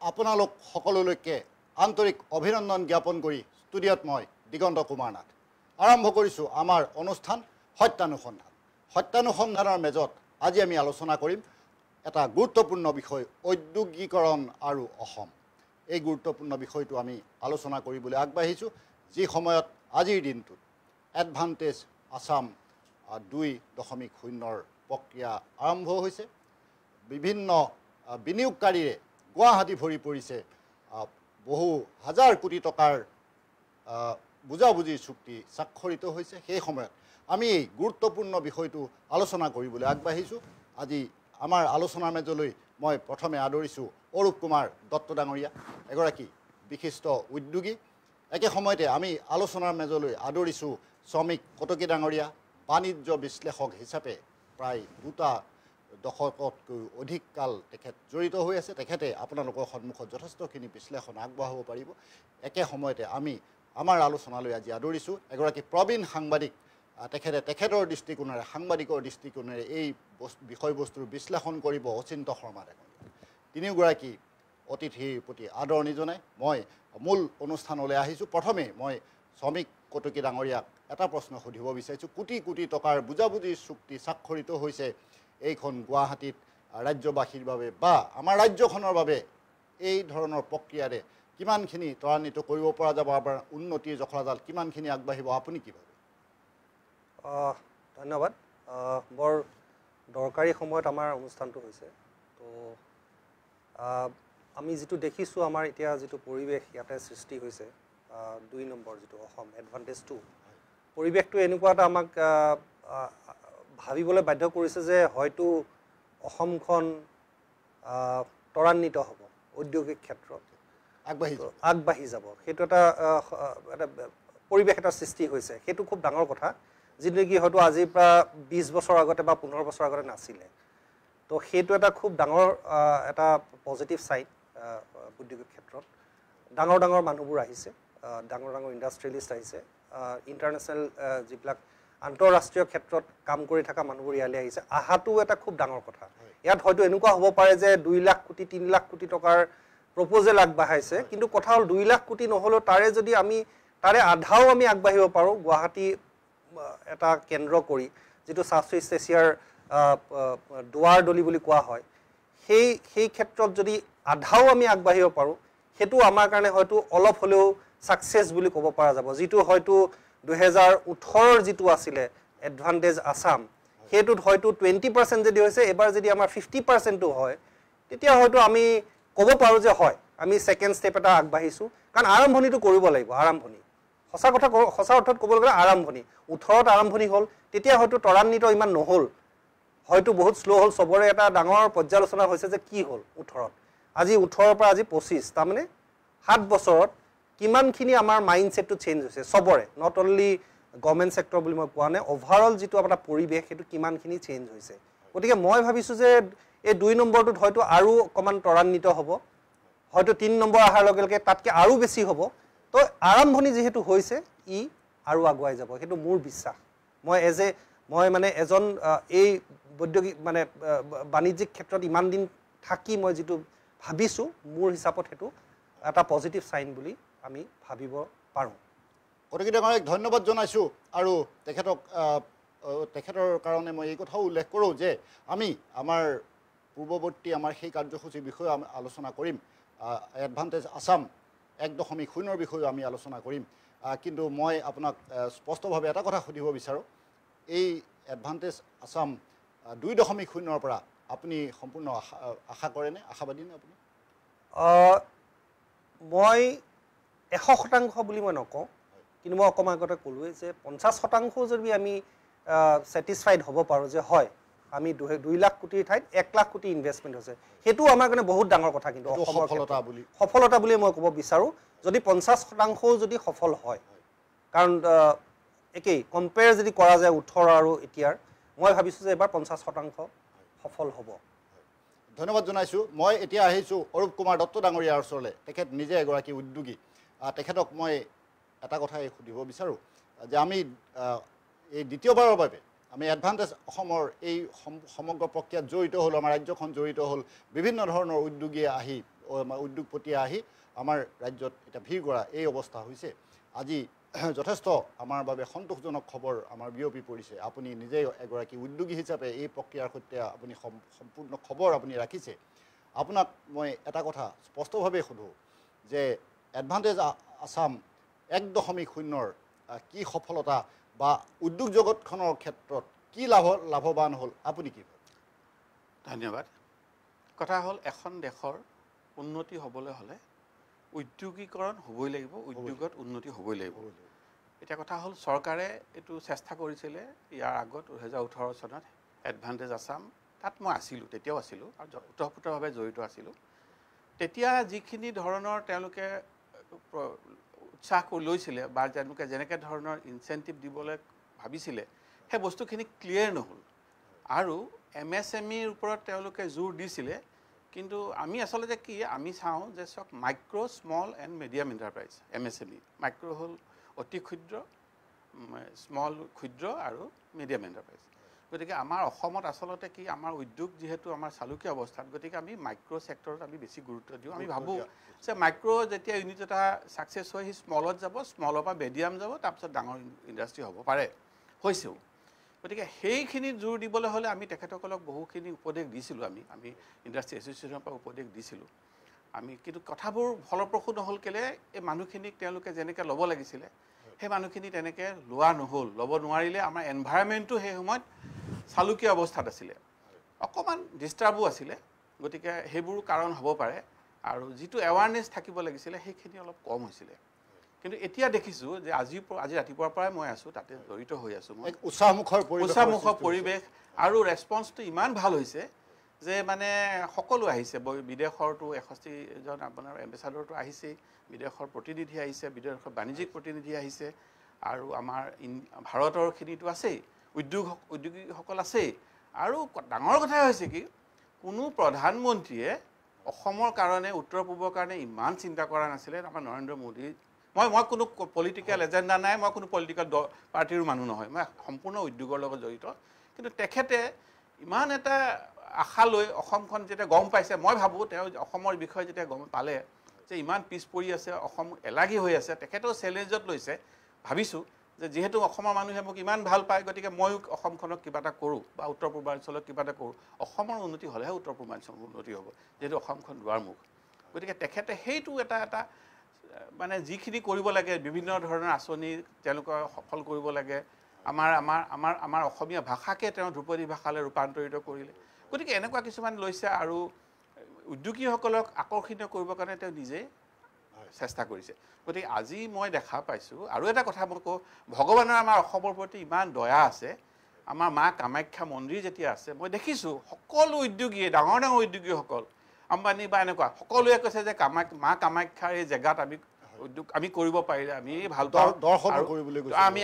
আপোনালোক সকলোলৈকে আন্তৰিক অভিনন্দন জ্ঞাপন কৰি ষ্টুডিঅ'ত মই দিগন্ত কুমাৰ নাথ আৰম্ভ কৰিছোঁ আমাৰ অনুষ্ঠান সত্যানুসন্ধান। সত্যানুসন্ধানৰ মেজত আজি আমি আলোচনা কৰিম এটা গুৰুত্বপূৰ্ণ বিষয়, ঔদ্যোগিকৰণ আৰু অসম। এই গুৰুত্বপূৰ্ণ বিষয়টো আমি আলোচনা কৰিবলৈ আগবাঢ়িছোঁ, যি সময়ত আজিৰ দিনটোত এডভান্টেজ আছাম 2.0 প্ৰক্ৰিয়া আৰম্ভ হৈছে। বিভিন্ন বিনিয়োগকাৰীৰে গুৱাহাটী ভৰি পৰিছে। বহু হাজাৰ কোটি টকাৰ বুজাবুজিৰ চুক্তি স্বাক্ষৰিত হৈছে। সেই সময়ত আমি এই গুৰুত্বপূৰ্ণ বিষয়টো আলোচনা কৰিবলৈ আগবাঢ়িছোঁ। আজি আমাৰ আলোচনাৰ মেজলৈ মই প্ৰথমে আদৰিছোঁ অৰূপ কুমাৰ দত্ত ডাঙৰীয়া, এগৰাকী বিশিষ্ট উদ্যোগী। একে সময়তে আমি আলোচনাৰ মেজলৈ আদৰিছোঁ শ্ৰমিক কটকী ডাঙৰীয়া, বাণিজ্য বিশ্লেষক হিচাপে প্ৰায় 2 দশকতকৈ অধিক কাল তেখেত জড়িত হৈ আছে। তেখেতে আপোনালোকৰ সন্মুখত যথেষ্টখিনি বিশ্লেষণ আগবঢ়াব পাৰিব। একে সময়তে আমি আমাৰ আলোচনালৈ আজি আদৰিছোঁ এগৰাকী প্ৰবীণ সাংবাদিক। তেখেতৰ দৃষ্টিকোণেৰে, সাংবাদিকৰ দৃষ্টিকোণেৰে এই বিষয়বস্তুৰ বিশ্লেষণ কৰিব অচিন্ত শৰ্মা ডাঙৰীয়া। তিনিওগৰাকী অতিথিৰ প্ৰতি আদৰণি জনাই মই মূল অনুষ্ঠানলৈ আহিছোঁ। প্ৰথমে মই শ্ৰমিক কটকী ডাঙৰীয়াক এটা প্ৰশ্ন সুধিব বিচাৰিছোঁ। কোটি কোটি টকাৰ বুজাবুজিৰ চুক্তি স্বাক্ষৰিত হৈছে এইখন গুৱাহাটীত ৰাজ্যবাসীৰ বাবে বা আমাৰ ৰাজ্যখনৰ বাবে এই ধৰণৰ প্ৰক্ৰিয়াৰে কিমানখিনি ত্বৰান্বিত কৰিব পৰা যাব, আমাৰ উন্নতিৰ জখলাডাল কিমানখিনি আগবাঢ়িব, আপুনি কি ভাবে? ধন্যবাদ। বৰ দৰকাৰী সময়ত আমাৰ অনুষ্ঠানটো হৈছে। তো আমি যিটো দেখিছোঁ, আমাৰ এতিয়া যিটো পৰিৱেশ ইয়াতে সৃষ্টি হৈছে 2 নম্বৰ যিটো অসম এডভান্টেজ 2, পৰিৱেশটো এনেকুৱা এটা আমাক ভাবিবলৈ বাধ্য কৰিছে যে হয়তো অসমখন ত্বৰান্বিত হ'ব, ঔদ্যোগিক ক্ষেত্ৰত আগবাঢ়ি যাব। সেইটো এটা পৰিৱেশ এটা সৃষ্টি হৈছে। সেইটো খুব ডাঙৰ কথা, যিটো নেকি হয়তো আজিৰ পৰা 20 বছৰ আগতে বা 15 বছৰ আগতে নাছিলে। তো সেইটো এটা খুব ডাঙৰ এটা পজিটিভ ছাইড। ঔদ্যোগিক ক্ষেত্ৰত ডাঙৰ ডাঙৰ মানুহবোৰ আহিছে, ডাঙৰ ডাঙৰ ইণ্ডাষ্ট্ৰিয়েলিষ্ট আহিছে, ইণ্টাৰনেশ্যনেল যিবিলাক আন্তঃৰাষ্ট্ৰীয় ক্ষেত্ৰত কাম কৰি থকা মানুহবোৰ ইয়ালৈ আহিছে। আহাটো এটা খুব ডাঙৰ কথা। ইয়াত হয়তো এনেকুৱা হ'ব পাৰে যে 2 লাখ কোটি 3 লাখ কোটি টকাৰ প্ৰপ'জেল আগবাঢ়াইছে, কিন্তু কথা হ'ল 2 লাখ কোটি নহ'লেও তাৰে আধাও আমি আগবাঢ়িব পাৰোঁ। গুৱাহাটী এটা কেন্দ্ৰ কৰি যিটো ছাউথ ইষ্ট এছিয়াৰ দুৱাৰ দলি বুলি কোৱা হয়, সেই ক্ষেত্ৰত যদি আধাও আমি আগবাঢ়িব পাৰোঁ, সেইটো আমাৰ কাৰণে হয়তো অলপ হ'লেও ছাকচেছ বুলি ক'ব পৰা যাব। যিটো হয়তো 2018 যিটো আছিলে এডভান্টেজ আছাম, সেইটোত হয়তো 20% যদি হৈছে, এবাৰ যদি আমাৰ 50%ও হয়, তেতিয়া হয়তো আমি ক'ব পাৰোঁ যে হয়, আমি ছেকেণ্ড ষ্টেপ এটা আগবাঢ়িছোঁ। কাৰণ আৰম্ভণিটো কৰিব লাগিব। আৰম্ভণি সঁচা অৰ্থত ক'বলৈ গ'লে আৰম্ভণি 18ত আৰম্ভণি হ'ল, তেতিয়া হয়তো ত্বৰান্বিত ইমান নহ'ল, হয়তো বহুত শ্ল' হ'ল। চবৰে এটা ডাঙৰ পৰ্যালোচনা হৈছে যে কি হ'ল 18ত। আজি 18ৰ পৰা আজি 25, তাৰমানে 7 বছৰত কিমানখিনি আমাৰ মাইণ্ডছেটটো চেঞ্জ হৈছে চবৰে, নট অনলি গভৰ্ণমেণ্ট ছেক্টৰ বুলি মই কোৱা নাই, অভাৰঅল যিটো আপোনাৰ পৰিৱেশ সেইটো কিমানখিনি চেঞ্জ হৈছে। গতিকে মই ভাবিছোঁ যে এই 2 নম্বৰটোত হয়তো আৰু অকণমান ত্বৰান্বিত হ'ব, হয়তো 3 নম্বৰ অহাৰ লগে লগে তাতকৈ আৰু বেছি হ'ব। তো আৰম্ভণি যিহেতু হৈছে, ই আৰু আগুৱাই যাব, সেইটো মোৰ বিশ্বাস। মই মানে এজন এই বাণিজ্যিক ক্ষেত্ৰত ইমান দিন থাকি মই যিটো ভাবিছোঁ, মোৰ হিচাপত সেইটো এটা পজিটিভ চাইন বুলি আমি ভাবিব পাৰোঁ। কটকী ডাঙৰীয়াক ধন্যবাদ জনাইছোঁ। আৰু তেখেতৰ কাৰণে মই এই কথাও উল্লেখ কৰোঁ যে আমি আমাৰ পূৰ্বৱৰ্তী আমাৰ সেই কাৰ্যসূচীৰ বিষয়ে আমি আলোচনা কৰিম। এডভান্টেজ আছাম 1.0 বিষয়েও আমি আলোচনা কৰিম। কিন্তু মই আপোনাক স্পষ্টভাৱে এটা কথা সুধিব বিচাৰোঁ, এই এডভান্টেজ আছাম 2.0 পৰা আপুনি সম্পূৰ্ণ আশা কৰেনে, আশাবাদী নে আপুনি? মই 100% বুলি মই নকওঁ, কিন্তু মই অকণমান আগতে ক'লোৱে যে 50% যদি আমি ছেটিছফাইড হ'ব পাৰোঁ যে হয় আমি 2 লাখ কোটিৰ ঠাইত 1 লাখ কোটি ইনভেষ্টমেণ্ট হৈছে, সেইটো আমাৰ কাৰণে বহুত ডাঙৰ কথা। কিন্তু সফলতা বুলি মই ক'ব বিচাৰোঁ, যদি 50% যদি সফল হয়। কাৰণ একেই কম্পেয়াৰ যদি কৰা যায় 18 আৰু এতিয়াৰ, মই ভাবিছোঁ যে এবাৰ 50% সফল হ'ব। ধন্যবাদ জনাইছোঁ। মই এতিয়া আহিছোঁ অৰূপ কুমাৰ দত্ত ডাঙৰীয়াৰ ওচৰলৈ। তেখেত নিজে এগৰাকী উদ্যোগী। তেখেতক মই এটা কথাই সুধিব বিচাৰোঁ যে আমি এই দ্বিতীয়বাৰৰ বাবে আমি এডভান্টেজ অসমৰ এই সমগ্ৰ প্ৰক্ৰিয়াত জড়িত হ'লোঁ, আমাৰ ৰাজ্যখন জড়িত হ'ল, বিভিন্ন ধৰণৰ উদ্যোগীয়ে আহি উদ্যোগপতিয়ে আহি আমাৰ ৰাজ্যত এতিয়া ভিৰ কৰা এই অৱস্থা হৈছে আজি যথেষ্ট আমাৰ বাবে সন্তোষজনক খবৰ আমাৰ বিয়পি পৰিছে আপুনি নিজেই এগৰাকী উদ্যোগী হিচাপে এই প্ৰক্ৰিয়াৰ সৈতে আপুনি সম্পূৰ্ণ খবৰ আপুনি ৰাখিছে আপোনাক মই এটা কথা স্পষ্টভাৱে সোধোঁ যে এডভান্টেজ আছাম 1.0 কি সফলতা বা উদ্যোগ জগতখনৰ ক্ষেত্ৰত কি লাভৱান হ'ল আপুনি কি ভাবে ধন্যবাদ কথা হ'ল এখন দেশৰ উন্নতি হ'বলৈ হ'লে উদ্যোগীকৰণ হ'বই লাগিব উদ্যোগত উন্নতি হ'বই লাগিব এটা কথা হ'ল চৰকাৰে এইটো চেষ্টা কৰিছিলে ইয়াৰ আগত 2018 চনত এডভান্টেজ আছাম তাত মই আছিলোঁ তেতিয়াও আছিলোঁ আৰু ওতঃপ্ৰোতভাৱে জড়িত আছিলোঁ তেতিয়া যিখিনি ধৰণৰ তেওঁলোকে উৎসাহ লৈছিলে বা তেওঁলোকে যেনেকৈ ধৰণৰ ইনচেন্টিভ দিবলৈ ভাবিছিলে সেই বস্তুখিনি ক্লিয়াৰ নহ'ল আৰু MSMEৰ ওপৰত তেওঁলোকে জোৰ দিছিলে কিন্তু আমি আচলতে কি আমি চাওঁ যে চক micro small and medium enterprise MSME micro হ'ল অতি ক্ষুদ্ৰ স্মল ক্ষুদ্ৰ আৰু মিডিয়াম এণ্টাৰপ্ৰাইজ গতিকে আমাৰ অসমত আচলতে কি আমাৰ উদ্যোগ যিহেতু আমাৰ চালুকীয়া অৱস্থাত গতিকে আমি মাইক্ৰ ছেক্টৰত আমি বেছি গুৰুত্ব দিওঁ আমি ভাবোঁ যে মাইক্ৰ যেতিয়া ইউনিট এটা ছাকচেছ হয় সি স্মলত যাব স্মলৰ পৰা মিডিয়াম যাব তাৰপিছত ডাঙৰ ইণ্ডাষ্ট্ৰি হ'ব পাৰে হৈছেও গতিকে সেইখিনিত জোৰ দিবলৈ হ'লে আমি তেখেতসকলক বহুখিনি উপদেশ দিছিলোঁ আমি ইণ্ডাষ্ট্ৰি এছ'চিয়েশ্যনৰ পৰা উপদেশ দিছিলোঁ আমি কিন্তু কথাবোৰ ফলপ্ৰসূ নহ'ল কেলে এই মানুহখিনিক তেওঁলোকে যেনেকৈ ল'ব লাগিছিলে সেই মানুহখিনি তেনেকৈ লোৱা নহ'ল ল'ব নোৱাৰিলে আমাৰ এনভাইৰনমেণ্টটো সেই সময়ত চালুকীয়া অৱস্থাত আছিলে অকণমান ডিষ্টাৰ্বো আছিলে গতিকে সেইবোৰ কাৰণ হ'ব পাৰে আৰু যিটো এৱাৰনেছ থাকিব লাগিছিলে সেইখিনি অলপ কম হৈছিলে কিন্তু এতিয়া দেখিছোঁ যে আজি ৰাতিপুৱাৰ পৰাই মই আছোঁ তাতে জড়িত হৈ আছোঁ মই উৎসাহমুখৰ পৰিৱেশ আৰু ৰেছপন্সটো ইমান ভাল হৈছে যে মানে সকলো আহিছে বিদেশৰতো 61জন আপোনাৰ এম্বেচাডৰটো আহিছেই বিদেশৰ প্ৰতিনিধি আহিছে বিদেশৰ বাণিজ্যিক প্ৰতিনিধি আহিছে আৰু আমাৰ ভাৰতৰখিনিতো আছেই উদ্যোগীসকল আছেই আৰু ডাঙৰ কথা হৈছে কি কোনো প্ৰধানমন্ত্ৰীয়ে অসমৰ কাৰণে উত্তৰ পূবৰ কাৰণে ইমান চিন্তা কৰা নাছিলে আমাৰ নৰেন্দ্ৰ মোদী মই কোনো পলিটিকেল এজেণ্ডা নাই মই কোনো পলিটিকেল পাৰ্টিৰ মানুহ নহয় মই সম্পূৰ্ণ উদ্যোগৰ লগত জড়িত কিন্তু তেখেতে ইমান এটা আশা লৈ অসমখন যেতিয়া গম পাইছে মই ভাবোঁ তেওঁ অসমৰ বিষয়ে যেতিয়া গম পালে যে ইমান পিছ পৰি আছে অসম এলাগী হৈ আছে তেখেতেও চেলেঞ্জত লৈছে ভাবিছোঁ যে যিহেতু অসমৰ মানুহে মোক ইমান ভাল পায় গতিকে ময়ো অসমখনক কিবা এটা কৰোঁ বা উত্তৰ পূৰ্বাঞ্চলত কিবা এটা কৰোঁ অসমৰ উন্নতি হ'লেহে উত্তৰ পূৰ্বাঞ্চলৰ উন্নতি হ'ব যিহেতু অসমখন দুৱাৰমুখ গতিকে তেখেতে সেইটো এটা মানে যিখিনি কৰিব লাগে বিভিন্ন ধৰণৰ আঁচনি তেওঁলোকে সফল কৰিব লাগে আমাৰ অসমীয়া ভাষাকে তেওঁ ধ্ৰুপদী ভাষালৈ ৰূপান্তৰিত কৰিলে গতিকে এনেকুৱা কিছুমান লৈছে আৰু উদ্যোগীসকলক আকৰ্ষিত কৰিবৰ কাৰণে তেওঁ নিজেই চেষ্টা কৰিছে গতিকে আজি মই দেখা পাইছোঁ আৰু এটা কথা মই কওঁ ভগৱানৰ আমাৰ অসমৰ প্ৰতি ইমান দয়া আছে আমাৰ মা কামাখ্যা মন্দিৰ যেতিয়া আছে মই দেখিছোঁ সকলো উদ্যোগীয়ে ডাঙৰ উদ্যোগীসকল আম্বানী বা এনেকুৱা সকলোৱে কৈছে যে মা কামাখ্যাৰ এই জেগাত আমি কৰিব পাৰিলে আমি ভাল পাওঁ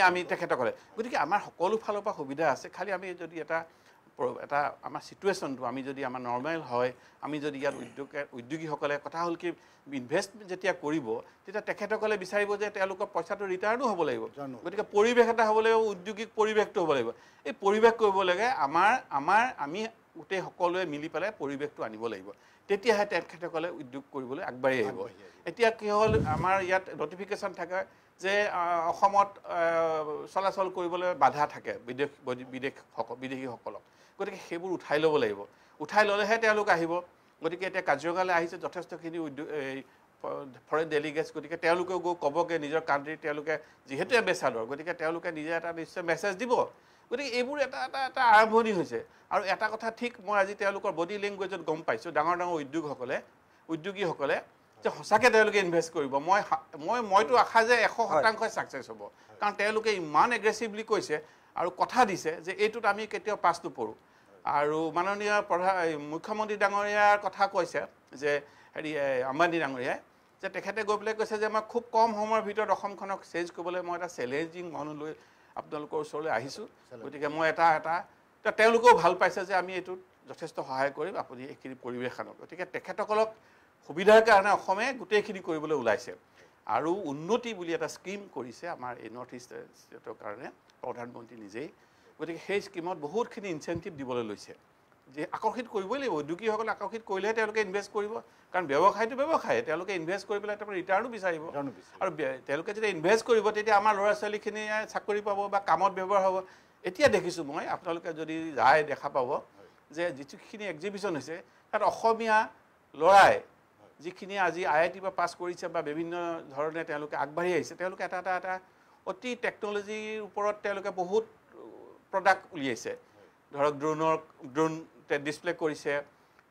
আমি তেখেতসকলে গতিকে আমাৰ সকলো ফালৰ পৰা সুবিধা আছে খালি আমি যদি এটা আমাৰ চিটুৱেশ্যনটো আমি যদি আমাৰ নৰ্মেল হয় আমি যদি ইয়াত উদ্যোগীসকলে কথা হ'ল কি ইনভেষ্ট যেতিয়া কৰিব তেতিয়া তেখেতসকলে বিচাৰিব যে তেওঁলোকৰ পইচাটো ৰিটাৰ্ণো হ'ব লাগিব গতিকে পৰিৱেশ এটা হ'ব লাগিব উদ্যোগিক পৰিৱেশটো হ'ব লাগিব এই পৰিৱেশ কৰিব লাগে আমি গোটেই সকলোৱে মিলি পেলাই পৰিৱেশটো আনিব লাগিব তেতিয়াহে তেখেতসকলে উদ্যোগ কৰিবলৈ আগবাঢ়ি আহিব এতিয়া কি হ'ল আমাৰ ইয়াত নটিফিকেশ্যন থাকে যে অসমত চলাচল কৰিবলৈ বাধা থাকে বিদেশীসকলক গতিকে সেইবোৰ উঠাই ল'ব লাগিব উঠাই ল'লেহে তেওঁলোক আহিব গতিকে এতিয়া কাজিৰঙালৈ আহিছে যথেষ্টখিনি ফৰেইন ডেলিগেটছ গতিকে তেওঁলোকেও গৈ ক'বগৈ নিজৰ কাণ্ট্ৰি তেওঁলোকে যিহেতু এম্বেচাডৰ গতিকে তেওঁলোকে নিজে এটা নিশ্চয় মেছেজ দিব গতিকে এইবোৰ এটা আৰম্ভণি হৈছে আৰু এটা কথা ঠিক মই আজি তেওঁলোকৰ বডি লেংগুৱেজত গম পাইছোঁ ডাঙৰ উদ্যোগীসকলে যে সঁচাকৈ তেওঁলোকে ইনভেষ্ট কৰিব মইতো আশা যে 100% ছাকচেছ হ'ব কাৰণ তেওঁলোকে ইমান এগ্ৰেছিভলি কৈছে আৰু কথা দিছে যে এইটোত আমি কেতিয়াও পাছ নপৰোঁ আৰু মাননীয় মুখ্যমন্ত্ৰী ডাঙৰীয়াৰ কথা কৈছে যে আম্বানী ডাঙৰীয়াই যে তেখেতে গৈ পেলাই কৈছে যে মই খুব কম সময়ৰ ভিতৰত অসমখনক চেঞ্জ কৰিবলৈ মই এটা চেলেঞ্জিং মন লৈ আপোনালোকৰ ওচৰলৈ আহিছোঁ গতিকে মই এটা তেওঁলোকেও ভাল পাইছে যে আমি এইটোত যথেষ্ট সহায় কৰিম আপুনি এইখিনি পৰিৱেশ আনক গতিকে তেখেতসকলক সুবিধাৰ কাৰণে অসমে গোটেইখিনি কৰিবলৈ ওলাইছে আৰু উন্নতি বুলি এটা স্কিম কৰিছে আমাৰ এই নৰ্থ ইষ্ট ষ্টেটৰ কাৰণে প্ৰধানমন্ত্ৰী নিজেই গতিকে সেই স্কিমত বহুতখিনি ইনচেণ্টিভ দিবলৈ লৈছে যে আকৰ্ষিত কৰিবই লাগিব উদ্যোগীসকলে আকৰ্ষিত কৰিলেহে তেওঁলোকে ইনভেষ্ট কৰিব কাৰণ ব্যৱসায়টো ব্যৱসায় তেওঁলোকে ইনভেষ্ট কৰি পেলাই তাৰপৰা ৰিটাৰ্ণো বিচাৰিব আৰু তেওঁলোকে যেতিয়া ইনভেষ্ট কৰিব তেতিয়া আমাৰ ল'ৰা ছোৱালীখিনিয়ে চাকৰি পাব বা কামত ব্যৱহাৰ হ'ব এতিয়া দেখিছোঁ মই আপোনালোকে যদি যায় দেখা পাব যে যিখিনি এক্সিবিশ্যন হৈছে তাত অসমীয়া ল'ৰাই যিখিনি আজি IIT পৰা পাছ কৰিছে বা বিভিন্ন ধৰণে তেওঁলোকে আগবাঢ়ি আহিছে তেওঁলোকে এটা অতি টেকন'লজিৰ ওপৰত তেওঁলোকে বহুত প্ৰডাক্ট উলিয়াইছে ধৰক ড্ৰোন ডিছপ্লে কৰিছে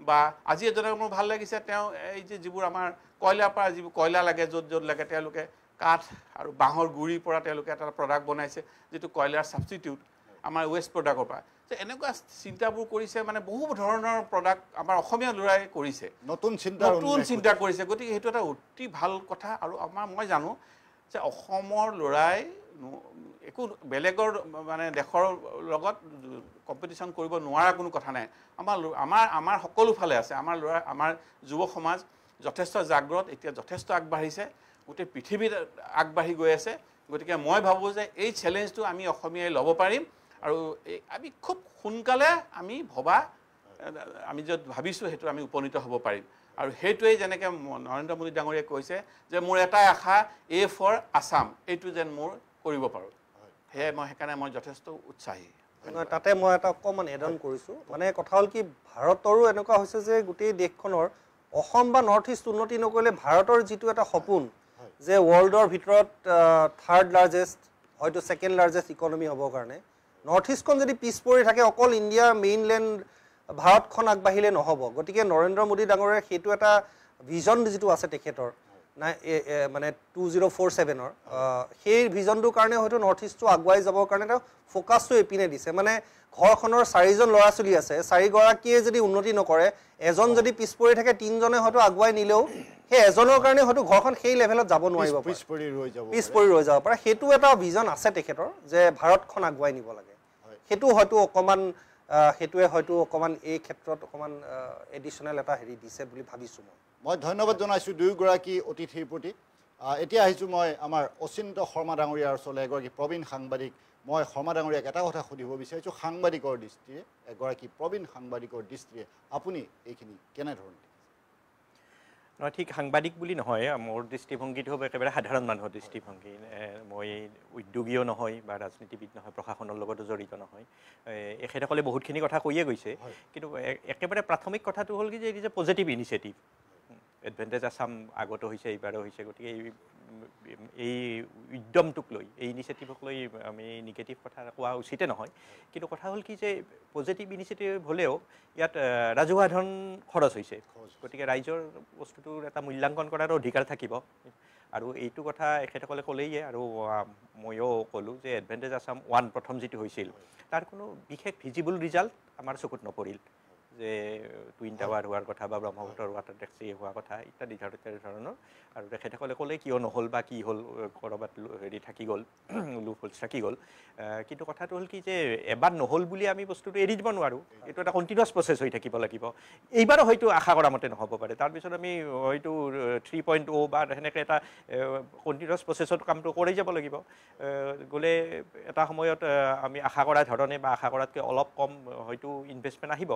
বা আজি এজনক মোৰ ভাল লাগিছে তেওঁ এই যে যিবোৰ আমাৰ কয়লাৰ পৰা যিবোৰ কয়লা লাগে য'ত লাগে তেওঁলোকে কাঠ আৰু বাঁহৰ গুৰিৰ পৰা তেওঁলোকে এটা প্ৰডাক্ট বনাইছে যিটো কয়লাৰ ছাবষ্টিটিউট আমাৰ ৱেষ্ট প্ৰডাক্টৰ পৰা যে এনেকুৱা চিন্তাবোৰ কৰিছে মানে বহু ধৰণৰ প্ৰডাক্ট আমাৰ অসমীয়া ল'ৰাই কৰিছে নতুন চিন্তা কৰিছে গতিকে সেইটো এটা অতি ভাল কথা আৰু মই জানো যে অসমৰ ল'ৰাই একো বেলেগৰ মানে দেশৰ লগত কম্পিটিশ্যন কৰিব নোৱাৰা কোনো কথা নাই আমাৰ সকলো ফালে আছে আমাৰ ল'ৰা আমাৰ যুৱ সমাজ যথেষ্ট জাগ্ৰত এতিয়া যথেষ্ট আগবাঢ়িছে গোটেই পৃথিৱীত আগবাঢ়ি গৈ আছে গতিকে মই ভাবোঁ যে এই চেলেঞ্জটো আমি অসমীয়াই ল'ব পাৰিম আৰু আমি খুব সোনকালে আমি আমি য'ত ভাবিছোঁ সেইটো আমি উপনীত হ'ব পাৰিম আৰু সেইটোৱেই যেনেকৈ নৰেন্দ্ৰ মোদী ডাঙৰীয়াই কৈছে যে মোৰ এটাই আশা A for আছাম এইটো যেন মোৰ কৰিব পাৰোঁ সেয়ে সেইকাৰণে মই যথেষ্ট উৎসাহী তাতে মই এটা অকণমান এড অন কৰিছোঁ মানে কথা হ'ল কি ভাৰতৰো এনেকুৱা হৈছে যে গোটেই দেশখনৰ অসম বা নৰ্থ ইষ্ট উন্নতি নকৰিলে ভাৰতৰ যিটো এটা সপোন যে ৱৰ্ল্ডৰ ভিতৰত থাৰ্ড লাৰ্জেষ্ট হয়তো ছেকেণ্ড লাৰ্জেষ্ট ইকনমি হ'বৰ কাৰণে নৰ্থ ইষ্টখন যদি পিছ পৰি থাকে অকল ইণ্ডিয়াৰ মেইনলেণ্ড ভাৰতখন আগবাঢ়িলে নহ'ব গতিকে নৰেন্দ্ৰ মোদী ডাঙৰীয়াৰ সেইটো এটা ভিজন যিটো আছে তেখেতৰ মানে 2047 সেই ভিজনটোৰ কাৰণে হয়তো নৰ্থ ইষ্টটো আগুৱাই যাবৰ কাৰণে তেওঁ ফ'কাছটো এপিনে দিছে মানে ঘৰখনৰ 4জন ল'ৰা ছোৱালী আছে 4গৰাকীয়ে যদি উন্নতি নকৰে এজন যদি পিছ পৰি থাকে 3জনে হয়তো আগুৱাই নিলেও সেই এজনৰ কাৰণে হয়তো ঘৰখন সেই লেভেলত যাব নোৱাৰিব পিছ পৰি ৰৈ যাব পাৰে সেইটো এটা ভিজন আছে তেখেতৰ যে ভাৰতখন আগুৱাই নিব লাগে সেইটো হয়তো অকণমান সেইটোৱে হয়তো অকণমান এই ক্ষেত্ৰত অকণমান এডিশ্যনেল এটা হেৰি দিছে বুলি ভাবিছোঁ মই ধন্যবাদ জনাইছোঁ দুয়োগৰাকী অতিথিৰ প্ৰতি এতিয়া আহিছোঁ মই আমাৰ অচিন্ত শৰ্মা ডাঙৰীয়াৰ ওচৰলৈ এগৰাকী প্ৰবীণ সাংবাদিক মই শৰ্মা ডাঙৰীয়াক এটা কথা সুধিব বিচাৰিছোঁ সাংবাদিকৰ দৃষ্টিৰে এগৰাকী প্ৰবীণ সাংবাদিকৰ দৃষ্টিৰে আপুনি এইখিনি কেনেধৰণে নহয় ঠিক সাংবাদিক বুলি নহয় মোৰ দৃষ্টিভংগীটো হ'ব একেবাৰে সাধাৰণ মানুহৰ দৃষ্টিভংগী মই উদ্যোগীও নহয় বা ৰাজনীতিবিদ নহয় প্ৰশাসনৰ লগতো জড়িত নহয় এখেতসকলে বহুতখিনি কথা কৈয়ে গৈছে কিন্তু একেবাৰে প্ৰাথমিক কথাটো হ'ল কি যে এই যে পজিটিভ ইনিচিয়েটিভ এডভান্টেজ আছাম আগতো হৈছে এইবাৰো হৈছে গতিকে এই উদ্যমটোক লৈ এই ইনিচিয়েটিভক লৈ আমি নিগেটিভ কথা কোৱা উচিতে নহয় কিন্তু কথা হ'ল কি যে পজিটিভ ইনিচিয়েটিভ হ'লেও ইয়াত ৰাজহুৱা ধন খৰচ হৈছে গতিকে ৰাইজৰ বস্তুটোৰ এটা মূল্যাংকন কৰাৰ অধিকাৰ থাকিব আৰু এইটো কথা এখেতসকলে ক'লেই আৰু ময়ো ক'লোঁ যে এডভান্টেজ আছাম 1 প্ৰথম যিটো হৈছিল তাৰ কোনো বিশেষ ভিজিবল ৰিজাল্ট আমাৰ চকুত নপৰিল যে টুইন টাৱাৰ হোৱাৰ কথা বা ব্ৰহ্মপুত্ৰৰ ৱাটাৰ টেক্সি হোৱা কথা ইত্যাদি ধৰণৰ আৰু তেখেতসকলে ক'লে কিয় নহ'ল বা কি হ'ল ক'ৰবাত হেৰি থাকি গ'ল লুপ হোলছ থাকি গ'ল কিন্তু কথাটো হ'ল কি যে এবাৰ নহ'ল বুলি আমি বস্তুটো এৰি দিব নোৱাৰোঁ এইটো এটা কণ্টিনিউৱাছ প্ৰচেছ হৈ থাকিব লাগিব এইবাৰো হয়তো আশা কৰা মতে নহ'ব পাৰে তাৰপিছত আমি হয়তো 3.0 বা সেনেকৈ এটা কণ্টিনিউৱাছ প্ৰচেছত কামটো কৰি যাব লাগিব গ'লে এটা সময়ত আমি আশা কৰা ধৰণে বা আশা কৰাতকৈ অলপ কম হয়তো ইনভেষ্টমেণ্ট আহিব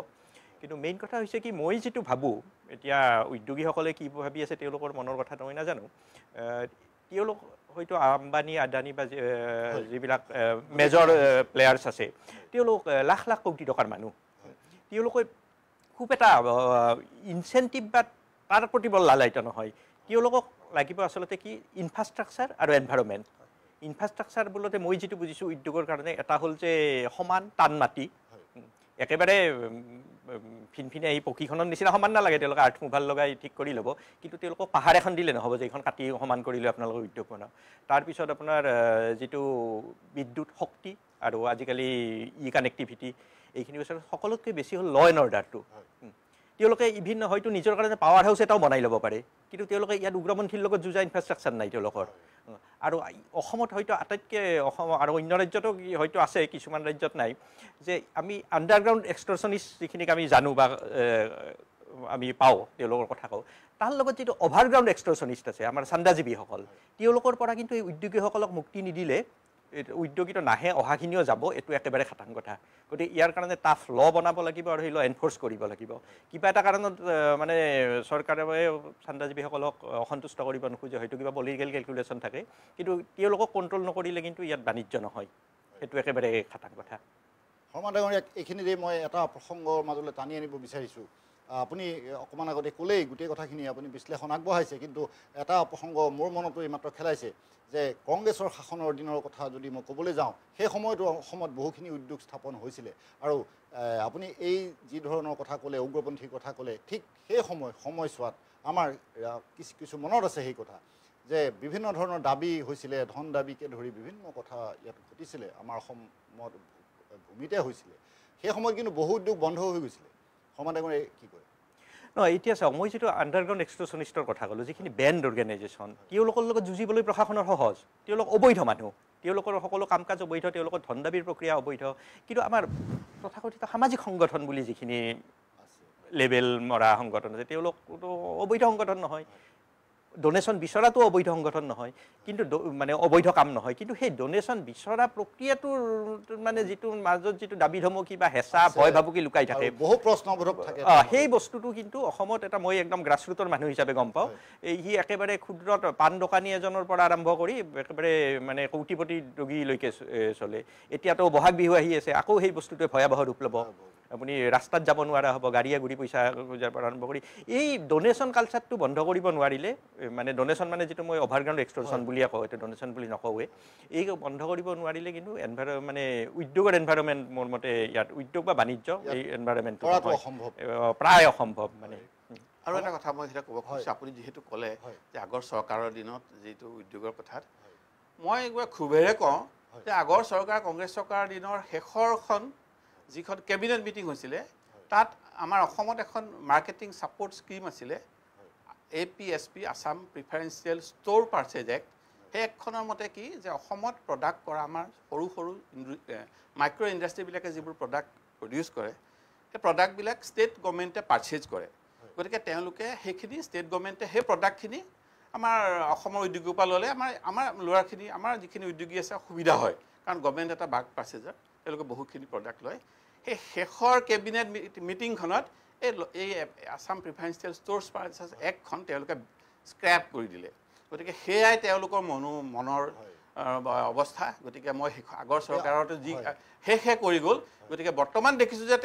কিন্তু মেইন কথা হৈছে কি মই যিটো ভাবোঁ এতিয়া উদ্যোগীসকলে কি ভাবি আছে তেওঁলোকৰ মনৰ কথা মই নাজানো তেওঁলোক হয়তো আম্বানী আদানী বা যিবিলাক মেজৰ প্লেয়াৰ্ছ আছে তেওঁলোক লাখ লাখ কোটি টকাৰ মানুহ তেওঁলোকে খুব এটা ইনচেণ্টিভ বা তাৰ প্ৰতি বৰ লালায়িত নহয় তেওঁলোকক লাগিব আচলতে কি ইনফ্ৰাষ্ট্ৰাকচাৰ আৰু এনভাইৰনমেণ্ট ইনফ্ৰাষ্ট্ৰাকচাৰ বোলতে মই যিটো বুজিছোঁ উদ্যোগৰ কাৰণে এটা হ'ল যে সমান টান মাটি একেবাৰে ফিনফিনে এই পক্ষীখনৰ নিচিনা সমান নালাগে তেওঁলোকে আৰ্থ মুভাৰ লগাই ঠিক কৰি ল'ব কিন্তু তেওঁলোকক পাহাৰ এখন দিলে নহ'ব যে এইখন কাটি সমান কৰি লৈ আপোনালোকৰ উদ্যোগ বনাওক তাৰপিছত আপোনাৰ যিটো বিদ্যুৎ শক্তি আৰু আজিকালি কানেক্টিভিটি এইখিনি বস্তু সকলোতকৈ বেছি হ'ল ল এণ্ড অৰ্ডাৰটো তেওঁলোকে ইভিন হয়তো নিজৰ কাৰণে পাৱাৰ হাউচ এটাও বনাই ল'ব পাৰে কিন্তু তেওঁলোকে ইয়াত উগ্ৰপন্থীৰ লগত যুঁজা ইনফ্ৰাষ্ট্ৰাকচাৰ নাই তেওঁলোকৰ আৰু অসমত হয়তো আটাইতকৈ অসম আৰু অন্য ৰাজ্যতো হয়তো আছে কিছুমান ৰাজ্যত নাই যে আমি আণ্ডাৰগ্ৰাউণ্ড এক্সট্ৰচনিষ্ট যিখিনিক আমি জানো বা আমি পাওঁ তেওঁলোকৰ কথা কওঁ তাৰ লগত যিটো অভাৰগ্ৰাউণ্ড এক্সট্ৰচনিষ্ট আছে আমাৰ চান্দাজীৱীসকল তেওঁলোকৰ পৰা কিন্তু এই উদ্যোগীসকলক মুক্তি নিদিলে উদ্যোগীটো নাহে অহাখিনিও যাব এইটো একেবাৰে খাটাং কথা গতিকে ইয়াৰ কাৰণে টাফ ল বনাব লাগিব আৰু সেই ল এনফৰ্চ কৰিব লাগিব কিবা এটা কাৰণত মানে চৰকাৰে চান্দাজীৱীসকলক অসন্তুষ্ট কৰিব নোখোজে হয়তো কিবা পলিটিকেল কেলকুলেশ্যন থাকে কিন্তু তেওঁলোকক কণ্ট্ৰল নকৰিলে কিন্তু ইয়াত বাণিজ্য নহয় সেইটো একেবাৰে খাটাং কথা শৰ্মা ডাঙৰীয়াক এইখিনিতে মই এটা প্ৰসংগৰ মাজলৈ টানি আনিব বিচাৰিছোঁ আপুনি অকণমান আগতে ক'লেই গোটেই কথাখিনি আপুনি বিশ্লেষণ আগবঢ়াইছে কিন্তু এটা প্ৰসংগ মোৰ মনতো এইমাত্ৰ খেলাইছে যে কংগ্ৰেছৰ শাসনৰ দিনৰ কথা যদি মই ক'বলৈ যাওঁ সেই সময়তো অসমত বহুখিনি উদ্যোগ স্থাপন হৈছিলে আৰু আপুনি এই যি ধৰণৰ কথা ক'লে উগ্ৰপন্থীৰ কথা ক'লে ঠিক সেই সময়ছোৱাত আমাৰ কিছু মনত আছে সেই কথা যে বিভিন্ন ধৰণৰ দাবী হৈছিলে ধন দাবীকে ধৰি বিভিন্ন কথা ইয়াত ঘটিছিলে আমাৰ অসমত ভূমিতে হৈছিলে সেই সময়ত কিন্তু বহু উদ্যোগ বন্ধ হৈ গৈছিলে শৰ্মা ডাঙৰীয়াই কি কয় নহয় এতিয়া চাওক মই যিটো আণ্ডাৰগ্ৰাউণ্ড এক্সট্ৰচনিষ্টৰ কথা ক'লোঁ যিখিনি বেণ্ড অৰ্গেনাইজেশ্যন তেওঁলোকৰ লগত যুঁজিবলৈ প্ৰশাসনৰ সহজ তেওঁলোক অবৈধ মানুহ তেওঁলোকৰ সকলো কাম কাজ অবৈধ তেওঁলোকৰ ধন দাবীৰ প্ৰক্ৰিয়া অবৈধ কিন্তু আমাৰ তথাকথিত সামাজিক সংগঠন বুলি যিখিনি লেবেল মৰা সংগঠন আছে তেওঁলোকতো অবৈধ সংগঠন নহয় ডোনেশ্যন বিচৰাটো অবৈধ সংগঠন নহয় কিন্তু মানে অবৈধ কাম নহয় কিন্তু সেই ডোনেশ্যন বিচৰা প্ৰক্ৰিয়াটোৰ মানে যিটো মাজত যিটো দাবী ধমকি বা হেঁচা ভয় ভাবুকি লুকাই থাকে বহু প্ৰশ্নবোধক থাকে সেই বস্তুটো কিন্তু অসমত এটা মই একদম গ্ৰাছৰুটৰ মানুহ হিচাপে গম পাওঁ সি একেবাৰে ক্ষুদ্ৰ পাণ দোকানী এজনৰ পৰা আৰম্ভ কৰি একেবাৰে মানে কৌটিপতি ৰোগীলৈকে চলে এতিয়াতো বহাগ বিহু আহি আছে আকৌ সেই বস্তুটোৱে ভয়াৱহ ৰূপ ল'ব আপুনি ৰাস্তাত যাব নোৱাৰা হ'ব গাড়ীয়ে ঘূৰি পইচা খোজাৰ পৰা আৰম্ভ কৰি এই ডোনেশ্যন কালচাৰটো বন্ধ কৰিব নোৱাৰিলে মানে ডোনেশ্যন মানে যিটো মই অভাৰগ্ৰাউণ্ড এক্সট্ৰচন বুলিয়ে কওঁ এইটো ডোনেশ্যন বুলি নকওঁৱে এই বন্ধ কৰিব নোৱাৰিলে কিন্তু মানে উদ্যোগৰ এনভাইৰমেণ্ট মোৰ মতে ইয়াত উদ্যোগ বা বাণিজ্য এই এনভাইৰমেণ্টটো প্ৰায় অসম্ভৱ মানে আৰু এটা কথা মই সেইটা ক'ব খুজিছোঁ আপুনি যিহেতু ক'লে যে আগৰ চৰকাৰৰ দিনত যিটো উদ্যোগৰ কথাত মই একবাৰ খুবেৰে কওঁ যে আগৰ চৰকাৰ কংগ্ৰেছ চৰকাৰৰ দিনৰ শেষৰখন যিখন কেবিনেট মিটিং হৈছিলে তাত আমাৰ অসমত এখন মাৰ্কেটিং ছাপৰ্ট স্কিম আছিলে APSP Assam preferential store purchase act সেই একখনৰ মতে কি যে অসমত প্ৰডাক্ট কৰা আমাৰ সৰু সৰু মাইক্ৰ' ইণ্ডাষ্ট্ৰীবিলাকে যিবোৰ প্ৰডাক্ট প্ৰডিউচ কৰে সেই প্ৰডাক্টবিলাক ষ্টেট গভৰ্ণমেণ্টে পাৰ্চেজ কৰে গতিকে তেওঁলোকে সেইখিনি ষ্টেট গভৰ্ণমেণ্টে সেই প্ৰডাক্টখিনি আমাৰ অসমৰ উদ্যোগৰ পৰা ল'লে আমাৰ ল'ৰাখিনি আমাৰ যিখিনি উদ্যোগী আছে সুবিধা হয় কাৰণ গভৰ্ণমেণ্ট এটা বাল্ক পাৰ্চেজাৰ তেওঁলোকে বহুখিনি প্ৰডাক্ট লয় সেই শেষৰ কেবিনেট মিটিংখনত এই আসাম প্ৰিফাৰেঞ্চিয়েল ষ্ট'ৰ্ছ পাৰ্চেজ এক্টখন তেওঁলোকে স্ক্ৰেপ কৰি দিলে গতিকে সেয়াই তেওঁলোকৰ মনৰ অৱস্থা গতিকে মই আগৰ চৰকাৰতো যি শেষে কৰি গ'ল গতিকে বৰ্তমান দেখিছোঁ যে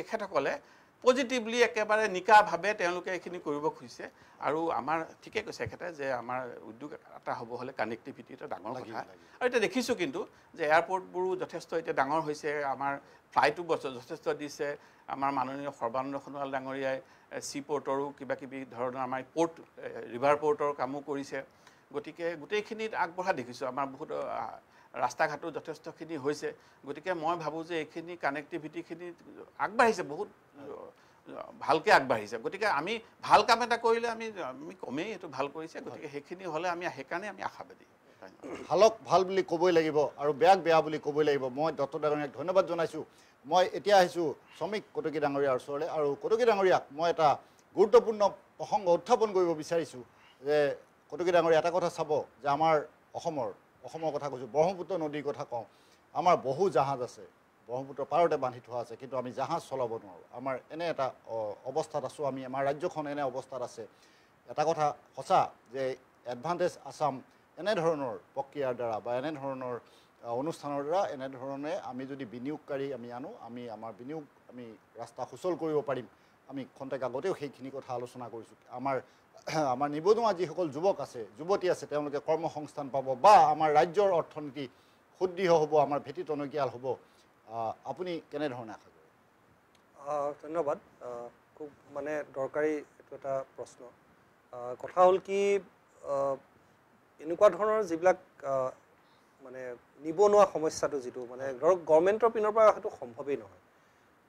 এখেতসকলে পজিটিভলি একেবাৰে নিকাভাৱে তেওঁলোকে এইখিনি কৰিব খুজিছে আৰু আমাৰ ঠিকে কৈছে এখেতে যে আমাৰ উদ্যোগ এটা হ'ব হ'লে কানেক্টিভিটি এটা ডাঙৰ কথা আৰু এতিয়া দেখিছোঁ কিন্তু যে এয়াৰপৰ্টবোৰো যথেষ্ট এতিয়া ডাঙৰ হৈছে আমাৰ ফ্লাইটো যথেষ্ট দিছে আমাৰ মাননীয় সৰ্বানন্দ সোণোৱাল ডাঙৰীয়াই চি পৰ্টৰো কিবা কিবি ধৰণৰ আমাৰ পৰ্ট ৰিভাৰ পৰ্টৰ কামো কৰিছে গতিকে গোটেইখিনিত আগবঢ়া দেখিছোঁ আমাৰ বহুত ৰাস্তা ঘাটো যথেষ্টখিনি হৈছে গতিকে মই ভাবোঁ যে এইখিনি কানেক্টিভিটিখিনি আগবাঢ়িছে বহুত ভালকৈ আগবাঢ়িছে গতিকে আমি ভাল কাম এটা কৰিলে আমি কমেই এইটো ভাল কৰিছে গতিকে সেইখিনি হ'লে সেইকাৰণে আমি আশাবাদী ভালক ভাল বুলি ক'বই লাগিব আৰু বেয়াক বেয়া বুলি ক'বই লাগিব মই দত্ত ডাঙৰীয়াক ধন্যবাদ জনাইছোঁ মই এতিয়া আহিছোঁ শ্ৰমিক কটকী ডাঙৰীয়াৰ ওচৰলৈ আৰু কটকী ডাঙৰীয়াক মই এটা গুৰুত্বপূৰ্ণ প্ৰসংগ উত্থাপন কৰিব বিচাৰিছোঁ যে কটকী ডাঙৰীয়া এটা কথা চাব যে আমাৰ অসমৰ কথা কৈছোঁ ব্ৰহ্মপুত্ৰ নদীৰ কথা কওঁ আমাৰ বহু জাহাজ আছে ব্ৰহ্মপুত্ৰৰ পাৰতে বান্ধি থোৱা আছে কিন্তু আমি জাহাজ চলাব নোৱাৰোঁ আমাৰ এনে এটা অৱস্থাত আছোঁ আমি আমাৰ ৰাজ্যখন এনে অৱস্থাত আছে এটা কথা সঁচা যে এডভান্টেজ আসাম এনেধৰণৰ প্ৰক্ৰিয়াৰ দ্বাৰা বা এনেধৰণৰ অনুষ্ঠানৰ দ্বাৰা এনেধৰণে আমি যদি বিনিয়োগকাৰী আমি আনো আমি আমাৰ বিনিয়োগ আমি ৰাস্তা সুচল কৰিব পাৰিম আমি খন্তেক আগতেও সেইখিনি কথা আলোচনা কৰিছোঁ আমাৰ নিবনুৱা যিসকল যুৱক আছে যুৱতী আছে তেওঁলোকে কৰ্মসংস্থান পাব বা আমাৰ ৰাজ্যৰ অৰ্থনীতি সুদৃঢ় হ'ব আমাৰ ভেটি টনকিয়াল হ'ব আপুনি কেনেধৰণে আশা কৰে ধন্যবাদ খুব মানে দৰকাৰী এইটো এটা প্ৰশ্ন কথা হ'ল কি এনেকুৱা ধৰণৰ যিবিলাক মানে নিবনুৱা সমস্যাটো যিটো মানে ধৰক গভৰ্ণমেণ্টৰ পিনৰ পৰা সেইটো সম্ভৱেই নহয়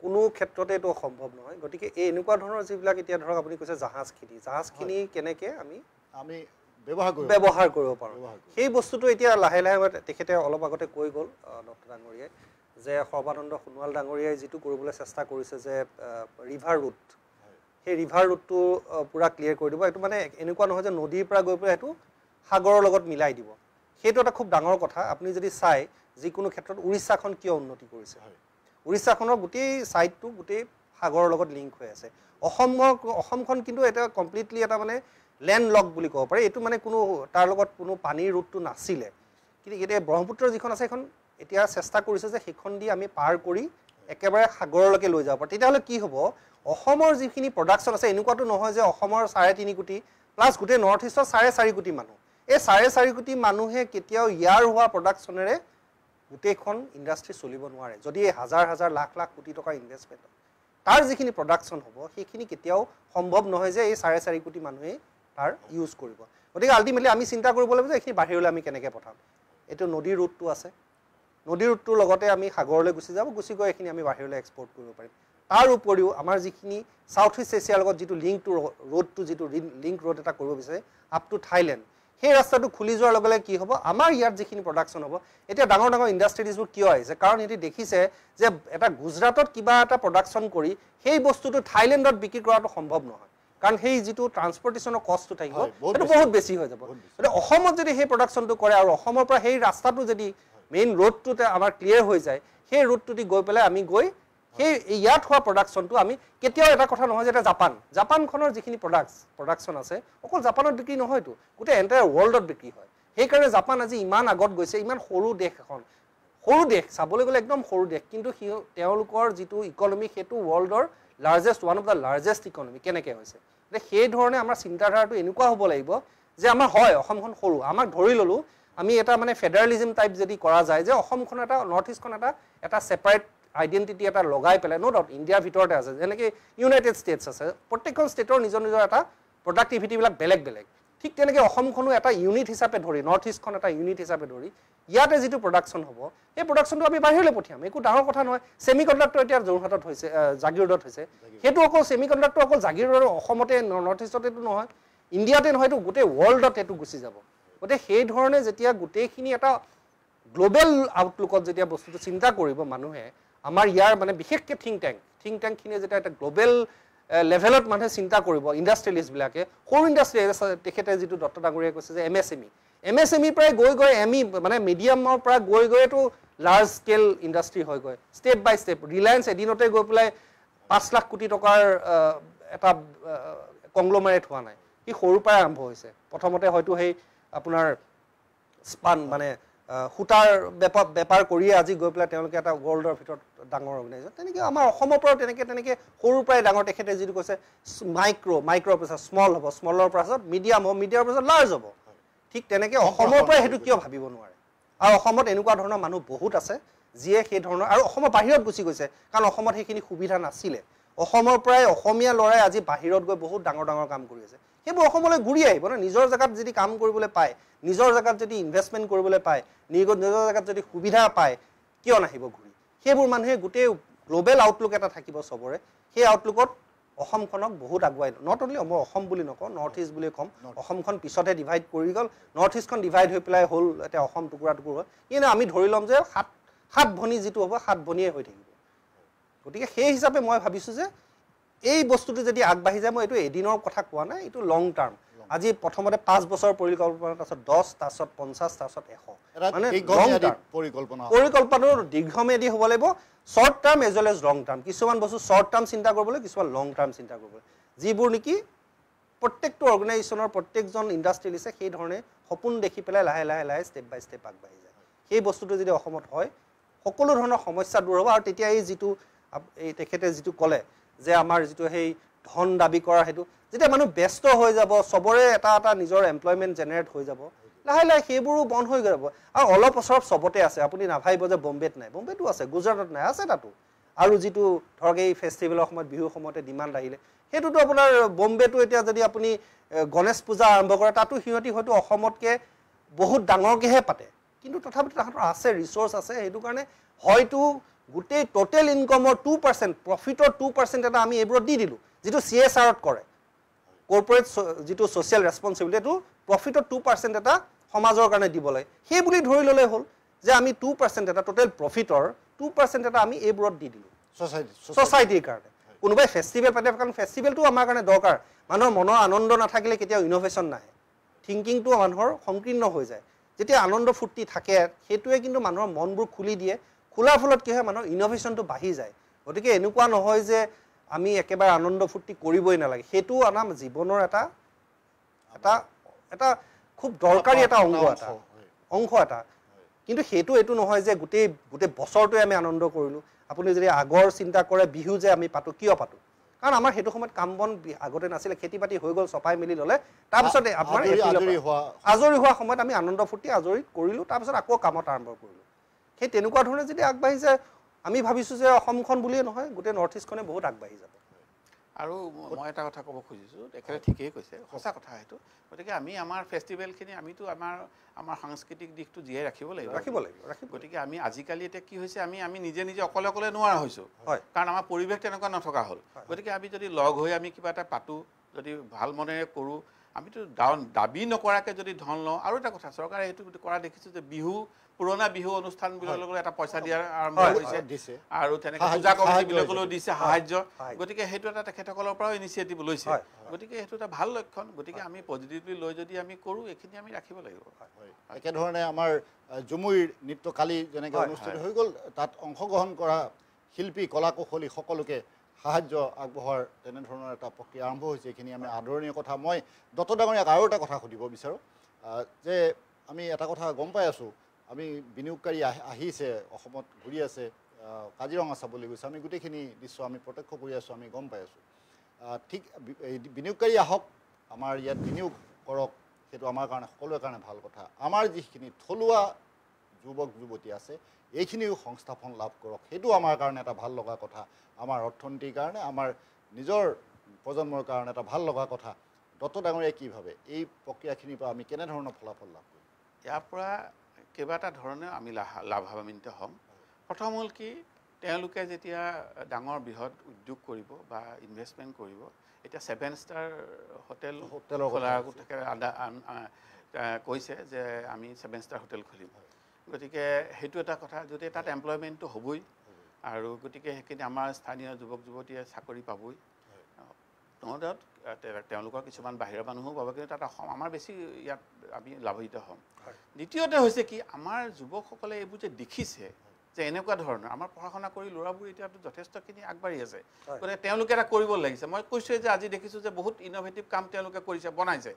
কোনো ক্ষেত্ৰতে এইটো সম্ভৱ নহয় গতিকে এই এনেকুৱা ধৰণৰ যিবিলাক এতিয়া ধৰক আপুনি কৈছে জাহাজখিনি কেনেকৈ আমি ব্যৱহাৰ কৰিব পাৰোঁ সেই বস্তুটো এতিয়া লাহে লাহে তেখেতে অলপ আগতে কৈ গ'ল দত্ত ডাঙৰীয়াই যে সৰ্বানন্দ সোণোৱাল ডাঙৰীয়াই যিটো কৰিবলৈ চেষ্টা কৰিছে যে ৰিভাৰ ৰুট সেই ৰিভাৰ ৰুটটো পূৰা ক্লিয়াৰ কৰি দিব এইটো মানে এনেকুৱা নহয় যে নদীৰ পৰা গৈ পেলাই সেইটো সাগৰৰ লগত মিলাই দিব সেইটো এটা খুব ডাঙৰ কথা আপুনি যদি চাই যিকোনো ক্ষেত্ৰত উৰিষ্যাখন কিয় উন্নতি কৰিছে উৰিষ্যাখনৰ গোটেই ছাইডটো গোটেই সাগৰৰ লগত লিংক হৈ আছে অসমখন কিন্তু এটা কমপ্লিটলি এটা মানে লেণ্ড লক বুলি ক'ব পাৰি এইটো মানে কোনো তাৰ লগত কোনো পানীৰ ৰুটটো নাছিলে কিন্তু এতিয়া ব্ৰহ্মপুত্ৰ যিখন আছে এখন এতিয়া চেষ্টা কৰিছে যে সেইখন দি আমি পাৰ কৰি একেবাৰে সাগৰলৈকে লৈ যাব পাৰোঁ তেতিয়াহ'লে কি হ'ব অসমৰ যিখিনি প্ৰডাকশ্যন আছে এনেকুৱাটো নহয় যে অসমৰ 3.5 কোটি প্লাছ গোটেই নৰ্থ ইষ্টৰ 4.5 কোটি মানুহ এই 4.5 কোটি মানুহে কেতিয়াও ইয়াৰ হোৱা প্ৰডাকশ্যনেৰে গোটেইখন ইণ্ডাষ্ট্ৰী চলিব নোৱাৰে যদি হাজাৰ হাজাৰ লাখ লাখ কোটি টকাৰ ইনভেষ্টমেণ্ট তাৰ যিখিনি প্ৰডাকশ্যন হ'ব সেইখিনি কেতিয়াও সম্ভৱ নহয় যে এই 4.5 কোটি মানুহে তাৰ ইউজ কৰিব গতিকে আল্টিমেটলি আমি চিন্তা কৰিব লাগিব যে এইখিনি বাহিৰলৈ আমি কেনেকৈ পঠাম এইটো নদীৰ ৰুটটো আছে নদীৰ ৰুটটোৰ লগতে আমি সাগৰলৈ গুচি গৈ এইখিনি আমি বাহিৰলৈ এক্সপৰ্ট কৰিব পাৰিম তাৰ উপৰিও আমাৰ যিখিনি সাউথ ইষ্ট এছিয়াৰ লগত যিটো ৰোডটো যিটো লিংক ৰোড এটা কৰিব বিচাৰে আপ টু থাইলেণ্ড সেই ৰাস্তাটো খুলি যোৱাৰ লগে লগে কি হ'ব আমাৰ ইয়াত যিখিনি প্ৰডাকশ্যন হ'ব এতিয়া ডাঙৰ ডাঙৰ ইণ্ডাষ্ট্ৰিজবোৰ কিয় আহিছে কাৰণ সিহঁতি দেখিছে যে এটা গুজৰাটত কিবা এটা প্ৰডাকশ্যন কৰি সেই বস্তুটো থাইলেণ্ডত বিক্ৰী কৰাটো সম্ভৱ নহয় কাৰণ সেই যিটো ট্ৰান্সপৰ্টেশ্যনৰ কষ্টটো থাকিব সেইটো বহুত বেছি হৈ যাব গতিকে অসমত যদি সেই প্ৰডাকশ্যনটো কৰে আৰু অসমৰ পৰা সেই ৰাস্তাটো যদি মেইন ৰোডটোতে আমাৰ ক্লিয়াৰ হৈ যায় সেই ৰোডটো দি গৈ পেলাই আমি গৈ সেই ইয়াত হোৱা প্ৰডাকশ্যনটো আমি কেতিয়াও এটা কথা নহয় যে এটা জাপানখনৰ যিখিনি প্ৰডাকশ্যন আছে অকল জাপানত বিক্ৰী নহয়তো গোটেই এণ্টায়াৰ ৱৰ্ল্ডত বিক্ৰী হয় সেইকাৰণে জাপান আজি ইমান আগত গৈছে ইমান সৰু দেশ এখন সৰু দেশ চাবলৈ গ'লে একদম সৰু দেশ কিন্তু তেওঁলোকৰ যিটো ইকনমি সেইটো ৱৰ্ল্ডৰ one of the largest economy কেনেকৈ হৈছে সেই ধৰণে আমাৰ চিন্তাধাৰাটো এনেকুৱা হ'ব লাগিব যে আমাৰ হয় অসমখন সৰু আমাক ধৰি ল'লোঁ আমি এটা মানে ফেডাৰেলিজিম টাইপ যদি কৰা যায় যে অসমখন এটা নৰ্থ ইষ্টখন এটা ছেপাৰেট আইডেণ্টিটি এটা লগাই পেলাই নো ডাউট ইণ্ডিয়াৰ ভিতৰতে আছে যেনেকৈ ইউনাইটেড ষ্টেটছ আছে প্ৰত্যেকখন ষ্টেটৰ নিজৰ এটা প্ৰডাক্টিভিটিবিলাক বেলেগ বেলেগ ঠিক তেনেকৈ অসমখনো এটা ইউনিট হিচাপে ধৰি নৰ্থ ইষ্টখন এটা ইউনিট হিচাপে ধৰি ইয়াতে যিটো প্ৰডাকশ্যন হ'ব সেই প্ৰডাকশ্যনটো আমি বাহিৰলৈ পঠিয়াম একো ডাঙৰ কথা নহয় ছেমি কণ্ডাক্টৰ এতিয়া যোৰহাটত হৈছে জাগিৰোডত হৈছে সেইটো অকল ছেমি কণ্ডাক্টৰ অকল জাগিৰোডৰ অসমতে নৰ্থ ইষ্টতেতো নহয় ইণ্ডিয়াতে নহয় এইটো গোটেই ৱৰ্ল্ডত এইটো গুচি যাব গতিকে সেই ধৰণে যেতিয়া গোটেইখিনি এটা গ্ল'বেল আউটলুকত যেতিয়া বস্তুটো চিন্তা কৰিব মানুহে আমাৰ ইয়াৰ মানে বিশেষকৈ থিংক টেংকখিনিয়ে যেতিয়া এটা গ্ল'বেল লেভেলত মানুহে চিন্তা কৰিব ইণ্ডাষ্ট্ৰিয়েলিষ্টবিলাকে সৰু ইণ্ডাষ্ট্ৰি তেখেতে যিটো দত্ত ডাঙৰীয়াই কৈছে যে MSME পৰাই গৈ মানে মিডিয়ামৰ পৰা গৈ লাৰ্জ স্কেল ইণ্ডাষ্ট্ৰি হৈ গৈ ষ্টেপ বাই ষ্টেপ ৰিলায়েন্স এদিনতে গৈ পেলাই 5 লাখ কোটি টকাৰ এটা কংগ্ল'মাৰেট হোৱা নাই সি সৰুৰ পৰাই আৰম্ভ হৈছে প্ৰথমতে হয়তো সেই আপোনাৰ স্পান মানে সূতাৰ বেপাৰ কৰিয়ে আজি গৈ পেলাই তেওঁলোকে এটা ৱৰ্ল্ডৰ ভিতৰত ডাঙৰ অৰ্গেনাইজেশ্যন তেনেকৈ আমাৰ অসমৰ পৰাও তেনেকৈ সৰুৰ পৰাই ডাঙৰ তেখেতে যিটো কৈছে মাইক্ৰ' পিছত স্মল হ'ব স্মলৰ পাছত মিডিয়াম হ'ব মিডিয়ামৰ পাছত লাৰ্জ হ'ব ঠিক তেনেকৈ অসমৰ পৰাই সেইটো কিয় ভাবিব নোৱাৰে আৰু অসমত এনেকুৱা ধৰণৰ মানুহ বহুত আছে যিয়ে সেই ধৰণৰ আৰু অসমৰ বাহিৰত গুচি গৈছে কাৰণ অসমত সেইখিনি সুবিধা নাছিলে অসমৰ পৰাই অসমীয়া ল'ৰাই আজি বাহিৰত গৈ বহুত ডাঙৰ কাম কৰি আছে সেইবোৰ অসমলৈ ঘূৰি আহিব ন নিজৰ জেগাত যদি কাম কৰিবলৈ পায় নিজৰ জেগাত যদি ইনভেষ্টমেণ্ট কৰিবলৈ পায় নিজৰ জেগাত যদি সুবিধা পায় কিয় নাহিব ঘূৰি সেইবোৰ মানুহে গোটেই গ্ল'বেল আউটলুক এটা থাকিব চবৰে সেই আউটলুকত অসমখনক বহুত আগুৱাই নট অনলি মই অসম বুলি নকওঁ নৰ্থ ইষ্ট বুলি ক'ম অসমখন পিছতে ডিভাইড কৰি গ'ল নৰ্থ ইষ্টখন ডিভাইড হৈ পেলাই হ'ল এতিয়া অসম টুকুৰা হ'ল কিন্তু আমি ধৰি ল'ম যে সাত ভনী যিটো হ'ব 7 ভনীয়ে হৈ থাকিব গতিকে সেই হিচাপে মই ভাবিছোঁ যে এই বস্তুটো যদি আগবাঢ়ি যায় মই এইটো এদিনৰ কথা কোৱা নাই এইটো লং টাৰ্ম আজি প্ৰথমতে 5 বছৰ পৰিকল্পনা তাৰপিছত 10 তাৰপিছত 50 তাৰপিছত 100 মানে পৰিকল্পনাটো দীৰ্ঘম্যাদী হ'ব লাগিব short term as well as long term কিছুমান বস্তু শৰ্ট টাৰ্ম চিন্তা কৰিবলৈ কিছুমান লং টাৰ্ম চিন্তা কৰিবলৈ যিবোৰ নেকি প্ৰত্যেকটো অৰ্গেনাইজেশ্যনৰ প্ৰত্যেকজন ইণ্ডাষ্ট্ৰিয়েলিষ্টে সেই ধৰণে সপোন দেখি পেলাই লাহে ষ্টেপ বাই ষ্টেপ আগবাঢ়ি যায় সেই বস্তুটো যদি অসমত হয় সকলো ধৰণৰ সমস্যা দূৰ হ'ব আৰু তেতিয়া এই যিটো এই তেখেতে যিটো ক'লে যে আমাৰ যিটো সেই ধন দাবী কৰা সেইটো যেতিয়া মানুহ ব্যস্ত হৈ যাব চবৰে এটা নিজৰ এমপ্লয়মেণ্ট জেনেৰেট হৈ যাব লাহে সেইবোৰো বন্ধ হৈ যাব আৰু অলপ ওচৰত চবতে আছে আপুনি নাভাবিব যে বম্বেত নাই বম্বেতো আছে গুজৰাটত নাই আছে তাতো আৰু যিটো ধৰক এই ফেষ্টিভেলৰ সময়ত বিহুৰ সময়তে ডিমাণ্ড আহিলে সেইটোতো আপোনাৰ বম্বেটো এতিয়া যদি আপুনি গণেশ পূজা আৰম্ভ কৰে তাতো সিহঁতি হয়তো অসমতকৈ বহুত ডাঙৰকৈহে পাতে কিন্তু তথাপিতো তাহাঁতৰ আছে ৰিচোৰ্চ আছে সেইটো কাৰণে হয়তো গোটেই টোটেল ইনকমৰ 2% প্ৰফিটৰ 2% এটা আমি এইবোৰত দি দিলোঁ যিটো CSRত কৰে কৰ্পৰেট যিটো ছ'চিয়েল ৰেছপনচিবিলিটি এইটো প্ৰফিটৰ 2% এটা সমাজৰ কাৰণে দিব লাগে সেই বুলি ধৰি ল'লে হ'ল যে আমি 2% এটা টোটেল প্ৰফিটৰ 2% এটা আমি এইবোৰত দি দিলোঁ ছ'চাইটিৰ কাৰণে কোনোবাই ফেষ্টিভেল পাতে কাৰণ ফেষ্টিভেলটো আমাৰ কাৰণে দৰকাৰ মানুহৰ মনৰ আনন্দ নাথাকিলে কেতিয়াও ইন'ভেশ্যন নাহে থিংকিংটো মানুহৰ সংকীৰ্ণ হৈ যায় যেতিয়া আনন্দ ফূৰ্তি থাকে সেইটোৱে কিন্তু মানুহৰ মনবোৰ খুলি দিয়ে খোলাৰ ফলত কি হয় মানুহৰ ইনোভেশ্যনটো বাঢ়ি যায় গতিকে এনেকুৱা নহয় যে আমি একেবাৰে আনন্দ ফূৰ্তি কৰিবই নালাগে সেইটো আমাৰ জীৱনৰ এটা এটা খুব দৰকাৰী এটা অংশ এটা কিন্তু এইটো নহয় যে গোটেই বছৰটোৱে আমি আনন্দ কৰিলোঁ আপুনি যদি আগৰ চিন্তা কৰে বিহু যে আমি পাতো কিয় পাতো কাৰণ আমাৰ সেইটো সময়ত কাম বন আগতে নাছিলে খেতি বাতি হৈ গ'ল চপাই মেলি ল'লে তাৰপিছত আপোনাৰ আজৰি হোৱা সময়ত আমি আনন্দ ফূৰ্তি আজৰি কৰিলোঁ তাৰপিছত আকৌ কামত আৰম্ভ কৰিলোঁ সেই তেনেকুৱা ধৰণে যদি আগবাঢ়িছে আমি ভাবিছোঁ যে অসমখন বুলিয়ে নহয় গোটেই নৰ্থ ইষ্টখনে বহুত আগবাঢ়ি যাব আৰু মই এটা কথা ক'ব খুজিছোঁ তেখেতে ঠিকেই কৈছে সঁচা কথা সেইটো গতিকে আমি আমাৰ ফেষ্টিভেলখিনি আমিতো আমাৰ সাংস্কৃতিক দিশটো জীয়াই ৰাখিব লাগিব গতিকে আমি আজিকালি এতিয়া কি হৈছে আমি নিজে অকলে নোৱাৰা হৈছোঁ কাৰণ আমাৰ পৰিৱেশ তেনেকুৱা নথকা হ'ল গতিকে আমি যদি লগ হৈ আমি কিবা এটা পাতোঁ যদি ভাল মনেৰে কৰোঁ আমিতো দাবী নকৰাকৈ যদি ধন লওঁ আৰু এটা কথা চৰকাৰে সেইটো কৰা দেখিছোঁ যে পুৰণা বিহু অনুষ্ঠানবিলাকৰ লগত এটা পইচা দিয়া আৰম্ভ কৰিছে আৰু তেনেকৈ পূজা কমিটিবিলাকলৈও দিছে সাহায্য গতিকে সেইটো এটা তেখেতসকলৰ পৰাও ইনিচিয়েটিভ লৈছে গতিকে সেইটো এটা ভাল লক্ষণ গতিকে আমি পজিটিভলি লৈ যদি আমি কৰোঁ এইখিনি আমি ৰাখিব লাগিব একেধৰণে আমাৰ ঝুমুৰ নৃত্য কালি যেনেকৈ অনুষ্ঠিত হৈ গ'ল তাত অংশগ্ৰহণ কৰা শিল্পী কলা কৌশলী সকলোকে সাহায্য আগবঢ়োৱাৰ তেনেধৰণৰ এটা প্ৰক্ৰিয়া আৰম্ভ হৈছে এইখিনি আমি আদৰণীয় কথা মই দত্ত ডাঙৰীয়াক আৰু এটা কথা সুধিব বিচাৰোঁ যে আমি এটা কথা গম পাই আছোঁ আমি বিনিয়োগকাৰী আহিছে অসমত ঘূৰি আছে কাজিৰঙা চাবলৈ গৈছে আমি গোটেইখিনি দৃশ্য আমি প্ৰত্যক্ষ কৰি আছোঁ আমি গম পাই আছোঁ ঠিক বিনিয়োগকাৰী আহক আমাৰ ইয়াত বিনিয়োগ কৰক সেইটো আমাৰ কাৰণে সকলোৰে কাৰণে ভাল কথা আমাৰ যিখিনি থলুৱা যুৱক যুৱতী আছে এইখিনিও সংস্থাপন লাভ কৰক সেইটো আমাৰ কাৰণে এটা ভাল লগা কথা আমাৰ অৰ্থনীতিৰ কাৰণে আমাৰ নিজৰ প্ৰজন্মৰ কাৰণে এটা ভাল লগা কথা দত্ত ডাঙৰীয়াই কি ভাবে এই প্ৰক্ৰিয়াখিনিৰ পৰা আমি কেনেধৰণৰ ফলাফল লাভ কৰিম ইয়াৰ পৰা কেইবাটা ধৰণে আমি লাভান্বিত হ'ম প্ৰথম হ'ল কি তেওঁলোকে যেতিয়া ডাঙৰ বৃহৎ উদ্যোগ কৰিব বা ইনভেষ্টমেণ্ট কৰিব এতিয়া 7 ষ্টাৰ হোটেলৰ কৈছে যে আমি 7 ষ্টাৰ হোটেল খুলিম গতিকে সেইটো এটা কথা যদি তাত এমপ্লয়মেণ্টটো হ'বই আৰু গতিকে সেইখিনি আমাৰ স্থানীয় যুৱক যুৱতীয়ে চাকৰি পাবই তেওঁলোকৰ কিছুমান বাহিৰৰ মানুহো পাব কিন্তু তাত আমাৰ বেছি ইয়াত আমি লাভান্বিত হ'ম দ্বিতীয়তে হৈছে কি আমাৰ যুৱকসকলে এইবোৰ যে দেখিছে যে এনেকুৱা ধৰণৰ আমাৰ পঢ়া শুনা কৰি ল'ৰাবোৰ এতিয়াতো যথেষ্টখিনি আগবাঢ়ি আছে গতিকে তেওঁলোকে এটা কৰিব লাগিছে মই কৈছোঁৱে যে আজি দেখিছোঁ যে বহুত ইন'ভেটিভ কাম তেওঁলোকে কৰিছে বনাইছে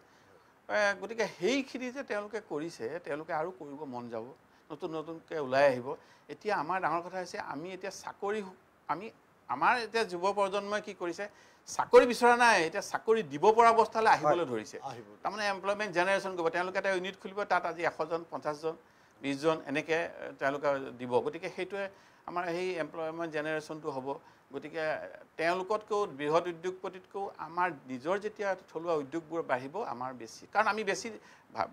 গতিকে সেইখিনি যে তেওঁলোকে কৰিছে তেওঁলোকে আৰু কৰিব মন যাব নতুনকৈ ওলাই আহিব এতিয়া আমাৰ ডাঙৰ কথা হৈছে আমি এতিয়া আমাৰ এতিয়া যুৱ প্ৰজন্মই কি কৰিছে চাকৰি বিচৰা নাই এতিয়া চাকৰি দিব পৰা অৱস্থালৈ আহিবলৈ ধৰিছে তাৰমানে এমপ্লয়মেণ্ট জেনেৰেশ্যন কৰিব তেওঁলোকে এটা ইউনিট খুলিব তাত আজি 100 জন 50 জন 20 জন এনেকৈ তেওঁলোকে দিব গতিকে সেইটোৱে আমাৰ সেই এমপ্লয়মেণ্ট জেনেৰেশ্যনটো হ'ব গতিকে তেওঁলোকতকৈও বৃহৎ উদ্যোগপতিতকৈও আমাৰ নিজৰ যেতিয়া থলুৱা উদ্যোগবোৰ বাঢ়িব আমাৰ বেছি কাৰণ আমি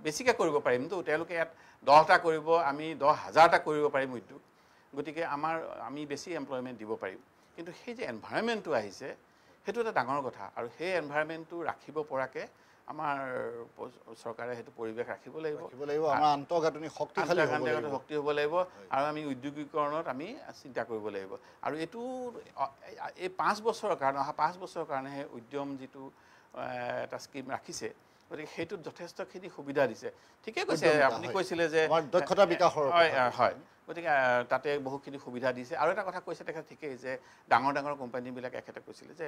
বেছিকৈ কৰিব পাৰিমতো তেওঁলোকে ইয়াত 10টা কৰিব আমি 10,000টা কৰিব পাৰিম উদ্যোগ গতিকে আমি বেছি এমপ্লয়মেণ্ট দিব পাৰিম কিন্তু সেই যে এনভাইৰনমেণ্টটো আহিছে সেইটো এটা ডাঙৰ কথা আৰু সেই এনভাইৰনমেণ্টটো ৰাখিব পৰাকৈ আমাৰ চৰকাৰে সেইটো পৰিৱেশ ৰাখিব লাগিব আমাৰ আন্তঃগাঁথনি শক্তি হ'ব লাগিব আৰু আমি উদ্যোগীকৰণত আমি চিন্তা কৰিব লাগিব আৰু এইটো এই 5 বছৰৰ কাৰণে অহা 5 বছৰৰ কাৰণেহে উদ্যম যিটো এটা স্কিম ৰাখিছে গতিকে সেইটোত যথেষ্টখিনি সুবিধা দিছে ঠিকে কৈছে আপুনি কৈছিলে যে দক্ষতা বিকাশৰ হয় গতিকে তাতে বহুখিনি সুবিধা দিছে আৰু এটা কথা কৈছে তেখেতে ঠিকেই যে ডাঙৰ কোম্পানীবিলাক এখেতে কৈছিলে যে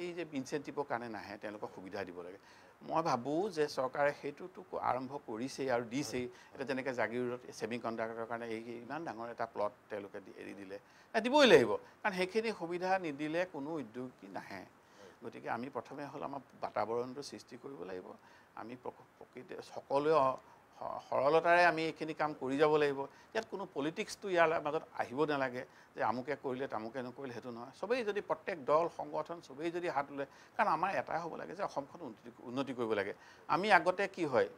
এই যে ইনচেণ্টিভৰ কাৰণে নাহে তেওঁলোকক সুবিধা দিব লাগে মই ভাবোঁ যে চৰকাৰে সেইটোতো আৰম্ভ কৰিছেই আৰু দিছেই এতিয়া যেনেকৈ জাগিৰোডত ছেমি কণ্ডাক্টৰৰ কাৰণে ইমান ডাঙৰ এটা প্লট তেওঁলোকে এৰি দিলে দিবই লাগিব কাৰণ সেইখিনি সুবিধা নিদিলে কোনো উদ্যোগী নাহে গতিকে আমি প্ৰথমে হ'ল আমাৰ বাতাবৰণটো সৃষ্টি কৰিব লাগিব আমি প্ৰকৃতি সকলোৱে সৰলতাৰে আমি এইখিনি কাম কৰি যাব লাগিব ইয়াত কোনো পলিটিক্সটো ইয়াৰ মাজত আহিব নালাগে যে আমুকে কৰিলে তামুকে নকৰিলে সেইটো নহয় চবেই যদি প্ৰত্যেক দল সংগঠন চবেই যদি হাত ওলায় কাৰণ আমাৰ এটাই হ'ব লাগে যে অসমখন উন্নতি কৰিব লাগে আমি আগতে কি হয়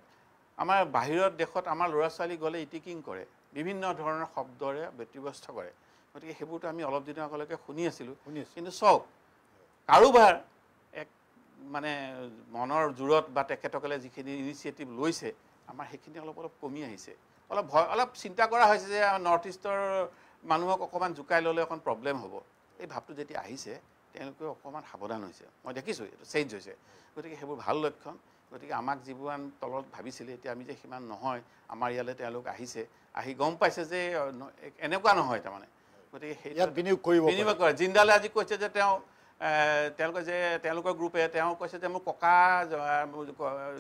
আমাৰ বাহিৰত দেশত আমাৰ ল'ৰা ছোৱালী গ'লে ইটিকিং কৰে বিভিন্ন ধৰণৰ শব্দৰে ব্যতিব্যস্ত কৰে গতিকে সেইবোৰতো আমি অলপ দিনৰ আগলৈকে শুনি আছিলোঁ কিন্তু চাওক কাৰোবাৰ এক মানে মনৰ জোৰত বা তেখেতসকলে যিখিনি ইনিচিয়েটিভ লৈছে আমাৰ সেইখিনি অলপ কমি আহিছে অলপ চিন্তা কৰা হৈছে যে নৰ্থ ইষ্টৰ মানুহক অকণমান জোকাই ল'লে অকণ প্ৰব্লেম হ'ব এই ভাৱটো যেতিয়া আহিছে তেওঁলোকে অকণমান সাৱধান হৈছে মই দেখিছোঁ এইটো চেঞ্জ হৈছে গতিকে সেইবোৰ ভাল লক্ষণ গতিকে আমাক যিবোৰ তলত ভাবিছিলে এতিয়া আমি যে সিমান নহয় আমাৰ ইয়ালৈ তেওঁলোক আহিছে আহি গম পাইছে যে এনেকুৱা নহয় তাৰমানে গতিকে ইয়াত বিনিয়োগ কৰিব কৰে জিন্দালে আজি কৈছে যে তেওঁলোকৰ গ্ৰুপে তেওঁ কৈছে যে মোৰ ককা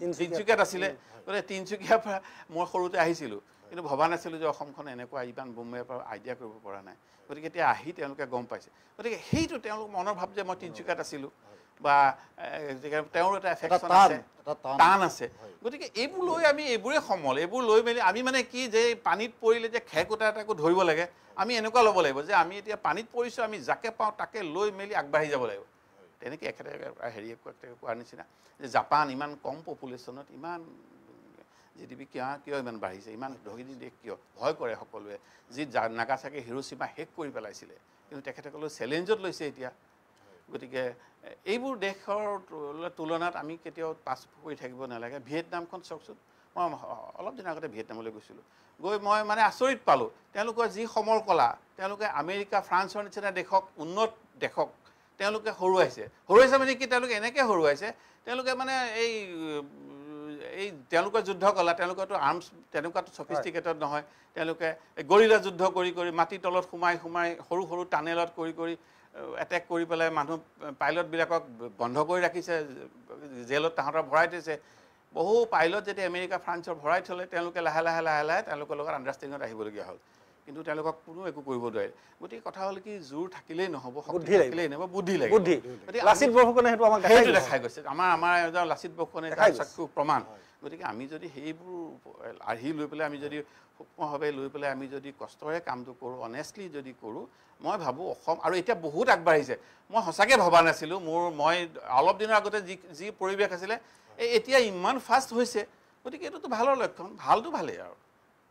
তিনিচুকীয়াত আছিলে গতিকে তিনিচুকীয়াৰ পৰা মই সৰুতে আহিছিলোঁ কিন্তু ভবা নাছিলোঁ যে অসমখন এনেকুৱা ইমান বোম্বেৰ পৰা আইডিয়া কৰিব পৰা নাই গতিকে এতিয়া আহি তেওঁলোকে গম পাইছে গতিকে সেইটো তেওঁলোক মনৰ ভাৱ যে মই তিনিচুকীয়াত আছিলোঁ বা তেওঁৰ এটা এফেকশ্যন আছে টান আছে গতিকে এইবোৰ লৈ আমি এইবোৰে সমল এইবোৰ লৈ মেলি আমি মানে কি যে পানীত পৰিলে যে খেকুটা এটাকো ধৰিব লাগে আমি এনেকুৱা ল'ব লাগিব যে আমি এতিয়া পানীত পৰিছোঁ আমি যাকে পাওঁ তাকে লৈ মেলি আগবাঢ়ি যাব লাগিব তেনেকৈ এখেতে হেৰিয়ে কোৱাৰ নিচিনা যে জাপান ইমান কম পপুলেশ্যনত ইমান GDP কিয় ইমান বাঢ়িছে ইমান ধনী দেশ কিয় ভয় কৰে সকলোৱে যি নাগাচাকি হিৰোশ্বিমা শেষ কৰি পেলাইছিলে কিন্তু তেখেতসকলে চেলেঞ্জত লৈছে এতিয়া গতিকে এইবোৰ দেশৰ তুলনাত আমি কেতিয়াও পাছ কৰি থাকিব নালাগে ভিয়েটনামখন চাওকচোন মই অলপ দিনৰ আগতে ভিয়েটনামলৈ গৈছিলোঁ গৈ মই মানে আচৰিত পালোঁ তেওঁলোকৰ যি সমৰ কলা তেওঁলোকে আমেৰিকা ফ্ৰান্সৰ নিচিনা দেশক উন্নত দেশক তেওঁলোকে হৰুৱাইছে মানে কি তেওঁলোকে এনেকৈ হৰুৱাইছে তেওঁলোকে মানে এই তেওঁলোকৰ যুদ্ধ কলা তেওঁলোকৰতো আৰ্মছ তেনেকুৱাতো ছফিষ্টিকেটেড নহয় তেওঁলোকে গৰিলা যুদ্ধ কৰি মাটিৰ তলত সোমাই সৰু সৰু টানেলত কৰি এটেক কৰি পেলাই মানুহ পাইলটবিলাকক বন্ধ কৰি ৰাখিছে জেলত তাহাঁতৰ ভৰাই থৈছে বহু পাইলট যেতিয়া আমেৰিকা ফ্ৰান্সৰ ভৰাই থ'লে তেওঁলোকে লাহে লাহে তেওঁলোকৰ লগত আণ্ডাৰষ্টেণ্ডিঙত আহিবলগীয়া হ'ল কিন্তু তেওঁলোকক কোনো একো কৰিব নোৱাৰে গতিকে কথা হ'ল কি জোৰ থাকিলেই নহ'ব শক্তি থাকিলেই নহ'ব বুদ্ধি লাগে লাচিত বৰফুকনে সেইটো আমাক দেখাই গৈছে আমাৰ এজন লাচিত বৰফুকনে চাক্ষু প্ৰমাণ গতিকে আমি যদি সেইবোৰ আৰ্হি লৈ পেলাই আমি যদি সূক্ষ্মভাৱে লৈ পেলাই আমি যদি কষ্টৰে কামটো কৰোঁ অনেষ্টলি যদি কৰোঁ মই ভাবোঁ অসম আৰু এতিয়া বহুত আগবাঢ়িছে মই সঁচাকৈ ভবা নাছিলোঁ মই অলপ দিনৰ আগতে যি পৰিৱেশ আছিলে এতিয়া ইমান ফাষ্ট হৈছে গতিকে এইটোতো ভালৰ লক্ষণ ভালটো ভালেই আৰু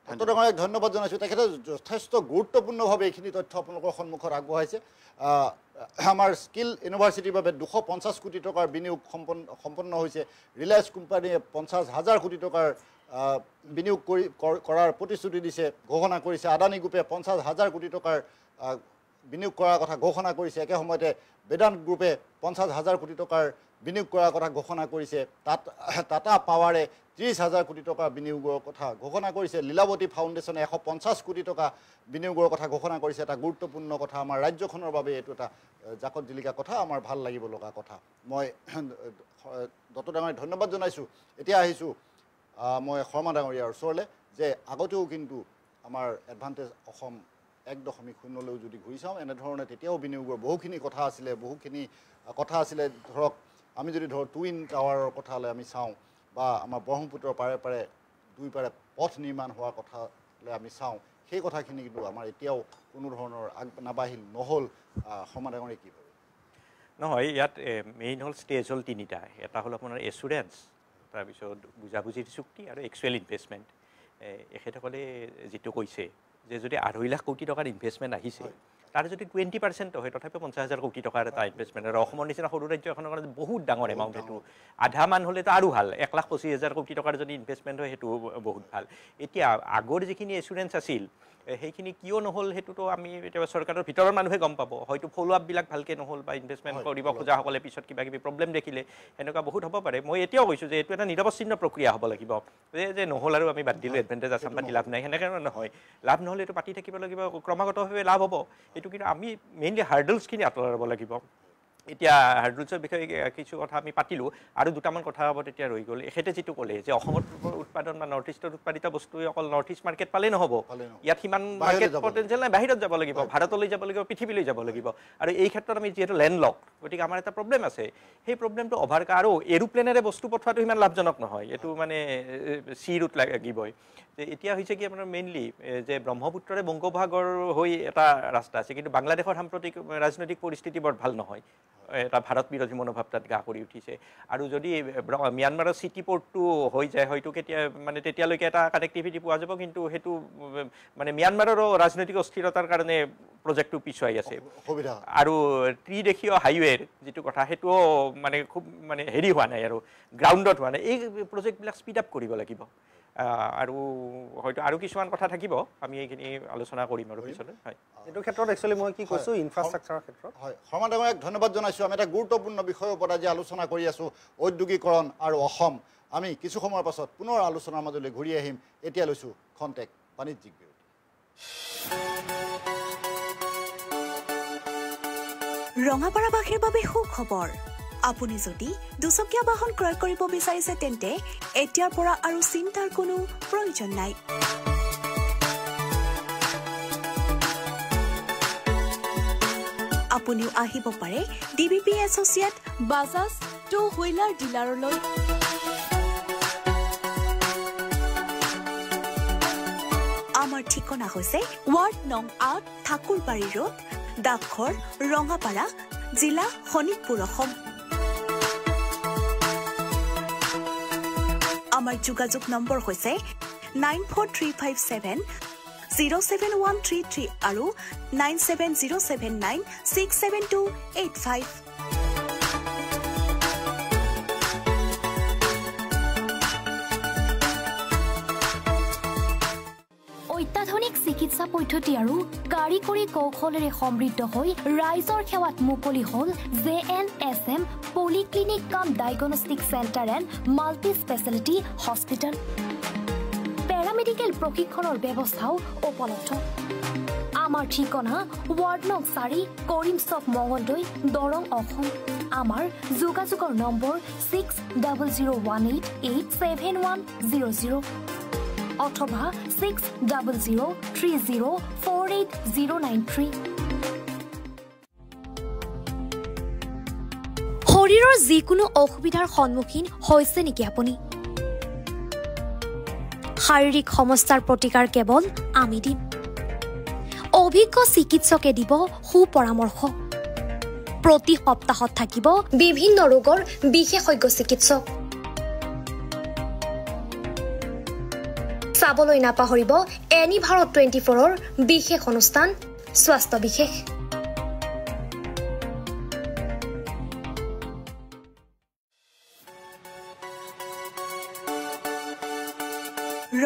ডাঙৰীয়াক ধন্যবাদ জনাইছোঁ তেখেতে যথেষ্ট গুৰুত্বপূৰ্ণভাৱে এইখিনি তথ্য আপোনালোকৰ সন্মুখত আগবঢ়াইছে আমাৰ স্কিল ইউনিভাৰ্চিটিৰ বাবে 250 কোটি টকাৰ বিনিয়োগ সম্পন্ন হৈছে ৰিলায়েন্স কোম্পানীয়ে 50,000 কোটি টকাৰ বিনিয়োগ কৰাৰ প্ৰতিশ্ৰুতি দিছে ঘোষণা কৰিছে আদানী গ্ৰুপে 50,000 কোটি টকাৰ বিনিয়োগ কৰাৰ কথা ঘোষণা কৰিছে একে সময়তে বেদান্ত গ্ৰুপে 50,000 কোটি টকাৰ বিনিয়োগ কৰাৰ কথা ঘোষণা কৰিছে টাটা পাৱাৰে 30,000 কোটি টকা বিনিয়োগৰ কথা ঘোষণা কৰিছে লীলাৱতী ফাউণ্ডেশ্যনে 150 কোটি টকা বিনিয়োগৰ কথা ঘোষণা কৰিছে এটা গুৰুত্বপূৰ্ণ কথা আমাৰ ৰাজ্যখনৰ বাবে এইটো এটা জাকত জিলিকা কথা আমাৰ ভাল লাগিব লগা কথা মই দত্ত ডাঙৰীয়াক ধন্যবাদ জনাইছোঁ এতিয়া আহিছোঁ মই শৰ্মা ডাঙৰীয়াৰ ওচৰলৈ যে আগতেও কিন্তু আমাৰ এডভান্টেজ অসম 1.0লৈ যদি ঘূৰি চাওঁ এনেধৰণে তেতিয়াও বিনিয়োগৰ বহুখিনি কথা আছিলে ধৰক আমি যদি টুইন টাৱাৰৰ কথালৈ আমি চাওঁ বা আমাৰ ব্ৰহ্মপুত্ৰৰ পাৰে দুই পাৰে পথ নিৰ্মাণ হোৱাৰ কথালৈ আমি চাওঁ সেই কথাখিনি কিন্তু আমাৰ এতিয়াও কোনো ধৰণৰ নাবাঢ়িল নহ'ল শৰ্মা ডাঙৰীয়াই কি ভাবে নহয় ইয়াত মেইন হ'ল ষ্টেজ হ'ল তিনিটা এটা হ'ল আপোনাৰ এচুৰেঞ্চ তাৰপিছত বুজাবুজিৰ চুক্তি আৰু এক্সুৱেল ইনভেষ্টমেণ্ট এখেতসকলে যিটো কৈছে যে যদি 2.5 লাখ কোটি টকাৰ ইনভেষ্টমেণ্ট আহিছে তাৰ যদি 20% হয় তথাপিও 50,000 কোটি টকাৰ এটা ইনভেষ্টমেণ্ট আৰু অসমৰ নিচিনা সৰু ৰাজ্য এখনৰ কাৰণে বহুত ডাঙৰ এমাউণ্ট সেইটো আধামান হ'লেতো আৰু ভাল 1,25,000 কোটি টকাৰ যদি ইনভেষ্টমেণ্ট হয় সেইটো বহুত ভাল এতিয়া আগৰ যিখিনি এচুৰেঞ্চ আছিল সেইখিনি কিয় নহ'ল সেইটোতো আমি এতিয়া চৰকাৰৰ ভিতৰৰ মানুহে গম পাব হয়তো ফ'ল' আপবিলাক ভালকৈ নহ'ল বা ইনভেষ্টমেণ্ট কৰিব খোজাসকলে পিছত কিবা কিবি প্ৰব্লেম দেখিলে সেনেকুৱা বহুত হ'ব পাৰে মই এতিয়াও কৈছোঁ যে এইটো এটা নিৰৱচ্ছিন্ন প্ৰক্ৰিয়া হ'ব লাগিব যে নহ'ল আৰু আমি বাদ দিলোঁ এডভান্টেজ আছাম পাতি লাভ নাই সেনেকৈ নহয় লাভ নহ'লে এইটো পাতি থাকিব লাগিব ক্ৰমাগতভাৱে লাভ হ'ব এইটো কিন্তু আমি মেইনলি হাৰ্ডলছখিনি আঁতৰাব লাগিব এতিয়া হাৰ্ডলছৰ বিষয়ে কিছু কথা আমি পাতিলোঁ আৰু দুটামান কথা হ'ব তেতিয়া ৰৈ গ'ল এখেতে যিটো ক'লে যে অসমৰ উৎপাদন বা নৰ্থ ইষ্টৰ উৎপাদিত বস্তুৱে অকল নৰ্থ ইষ্ট মাৰ্কেট পালেই নহ'ব ইয়াত সিমান মাৰ্কেট পটেঞ্চিয়েল নাই বাহিৰত যাব লাগিব ভাৰতলৈ যাব লাগিব পৃথিৱীলৈ যাব লাগিব আৰু এই ক্ষেত্ৰত আমি যিহেতু লেণ্ডলক গতিকে আমাৰ এটা প্ৰব্লেম আছে সেই প্ৰব্লেমটো অভাৰকা আৰু এৰোপ্লেনেৰে বস্তু পঠোৱাটো সিমান লাভজনক নহয় এইটো মানে চি ৰুট লাগিবই এতিয়া হৈছে কি আপোনাৰ মেইনলি যে ব্ৰহ্মপুত্ৰৰে বংগোপসাগৰ হৈ এটা ৰাস্তা আছে কিন্তু বাংলাদেশৰ সাম্প্ৰতিক ৰাজনৈতিক পৰিস্থিতি বৰ ভাল নহয় এটা ভাৰত বিৰোধী মনোভাৱ তাত গা কৰি উঠিছে আৰু যদি ম্যানমাৰৰ চিটি পৰ্টটো হৈ যায় হয়তো মানে তেতিয়ালৈকে এটা কানেক্টিভিটি পোৱা যাব কিন্তু সেইটো মানে ম্যানমাৰৰো ৰাজনৈতিক অস্থিৰতাৰ কাৰণে প্ৰজেক্টটো পিছুৱাই আছে আৰু ত্ৰিদেশীয় হাইৱেৰ যিটো কথা সেইটোও মানে খুব মানে হেৰি হোৱা নাই আৰু গ্ৰাউণ্ডত হোৱা নাই এই প্ৰজেক্টবিলাক স্পীড আপ কৰিব লাগিব আৰু হয়তো আৰু কিছুমান কথা থাকিব আমি এইখিনি আলোচনা কৰিম আৰু পিছলৈ হয় এইটো ক্ষেত্ৰত একচুৱেলি মই কি কৈছোঁ ইনফ্ৰাষ্ট্ৰাকচাৰৰ ক্ষেত্ৰত হয় শৰ্মা ডাঙৰীয়াক ধন্যবাদ জনাইছোঁ আমি এটা গুৰুত্বপূৰ্ণ বিষয়ৰ ওপৰত আজি আলোচনা কৰি আছোঁ ঔদ্যোগিকৰণ আৰু অসম আমি কিছু সময়ৰ পাছত পুনৰ আলোচনাৰ মাজলৈ ঘূৰি আহিম এতিয়া লৈছোঁ খন্তেক বাণিজ্যিক বিৰতি ৰঙাপাৰাবাসীৰ বাবে সুখবৰ আপুনি যদি দুচকীয়া বাহন ক্ৰয় কৰিব বিচাৰিছে তেন্তে এতিয়াৰ পৰা আৰু চিন্তাৰ কোনো প্ৰয়োজন নাই আপুনিও আহিব পাৰে DBP associate Bajaj two wheeler ডিলাৰলৈ আমাৰ ঠিকনা হৈছে ৱাৰ্ড নং ৮ ঠাকুৰবাৰী ৰোড ডাকঘৰ ৰঙাপাৰা জিলা শোণিতপুৰ অসম আমাৰ যোগাযোগ নম্বৰ হৈছে 9435707133 আৰু 9707967285 অত্যাধুনিক চিকিৎসা পদ্ধতি আৰু কাৰিকৰী কৌশলেৰে সমৃদ্ধ হৈ ৰাইজৰ সেৱাত মুকলি হ'ল JNSM পলিক্লিনিক কাম diagnostic centre and multi speciality hospital paramedical প্ৰশিক্ষণৰ ব্যৱস্থাও উপলব্ধ আমাৰ ঠিকনা ৱাৰ্ড নং 4 কৰিম চক মঙলদৈ দৰং অসম আমাৰ যোগাযোগৰ নম্বৰ 6001887100 অথবা 6003048093 শৰীৰৰ যিকোনো অসুবিধাৰ সন্মুখীন হৈছে নেকি আপুনি শাৰীৰিক সমস্যাৰ প্ৰতিকাৰ কেৱল আমি দিম অভিজ্ঞ চিকিৎসকে দিব সুপৰামৰ্শ প্ৰতি সপ্তাহত থাকিব বিভিন্ন ৰোগৰ বিশেষজ্ঞ চিকিৎসক চাবলৈ নাপাহৰিব এনি ভাৰত 24ৰ বিশেষ অনুষ্ঠান স্বাস্থ্য বিশেষ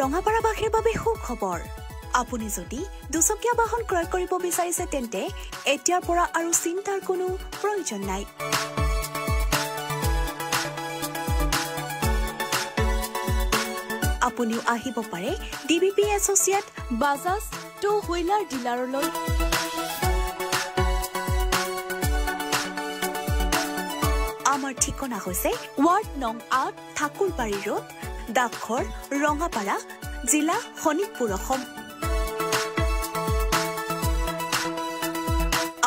ৰঙাপাৰাবাসীৰ বাবে সুখবৰ আপুনি যদি দুচকীয়া বাহন ক্ৰয় কৰিব বিচাৰিছে তেন্তে এতিয়াৰ পৰা আৰু চিন্তাৰ কোনো প্ৰয়োজন নাই আপুনিও আহিব পাৰে DBP associate Bajaj two wheeler ডিলাৰলৈ আমাৰ ঠিকনা হৈছে ৱাৰ্ড নং ৮ ঠাকুৰবাৰী ৰোড ডাকঘৰ ৰঙাপাৰা জিলা শোণিতপুৰ অসম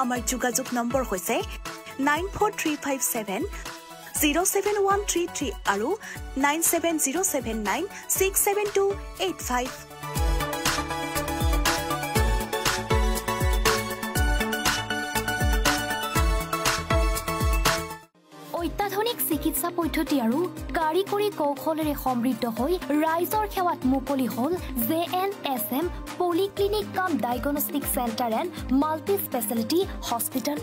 আমাৰ যোগাযোগ নম্বৰ হৈছে 9435707133 আৰু 9707967285 অত্যাধুনিক চিকিৎসা পদ্ধতি আৰু কাৰিকৰী কৌশলেৰে সমৃদ্ধ হৈ ৰাইজৰ সেৱাত মুকলি হ'ল JNSM পলিক্লিনিক কাম diagnostic centre and multi speciality hospital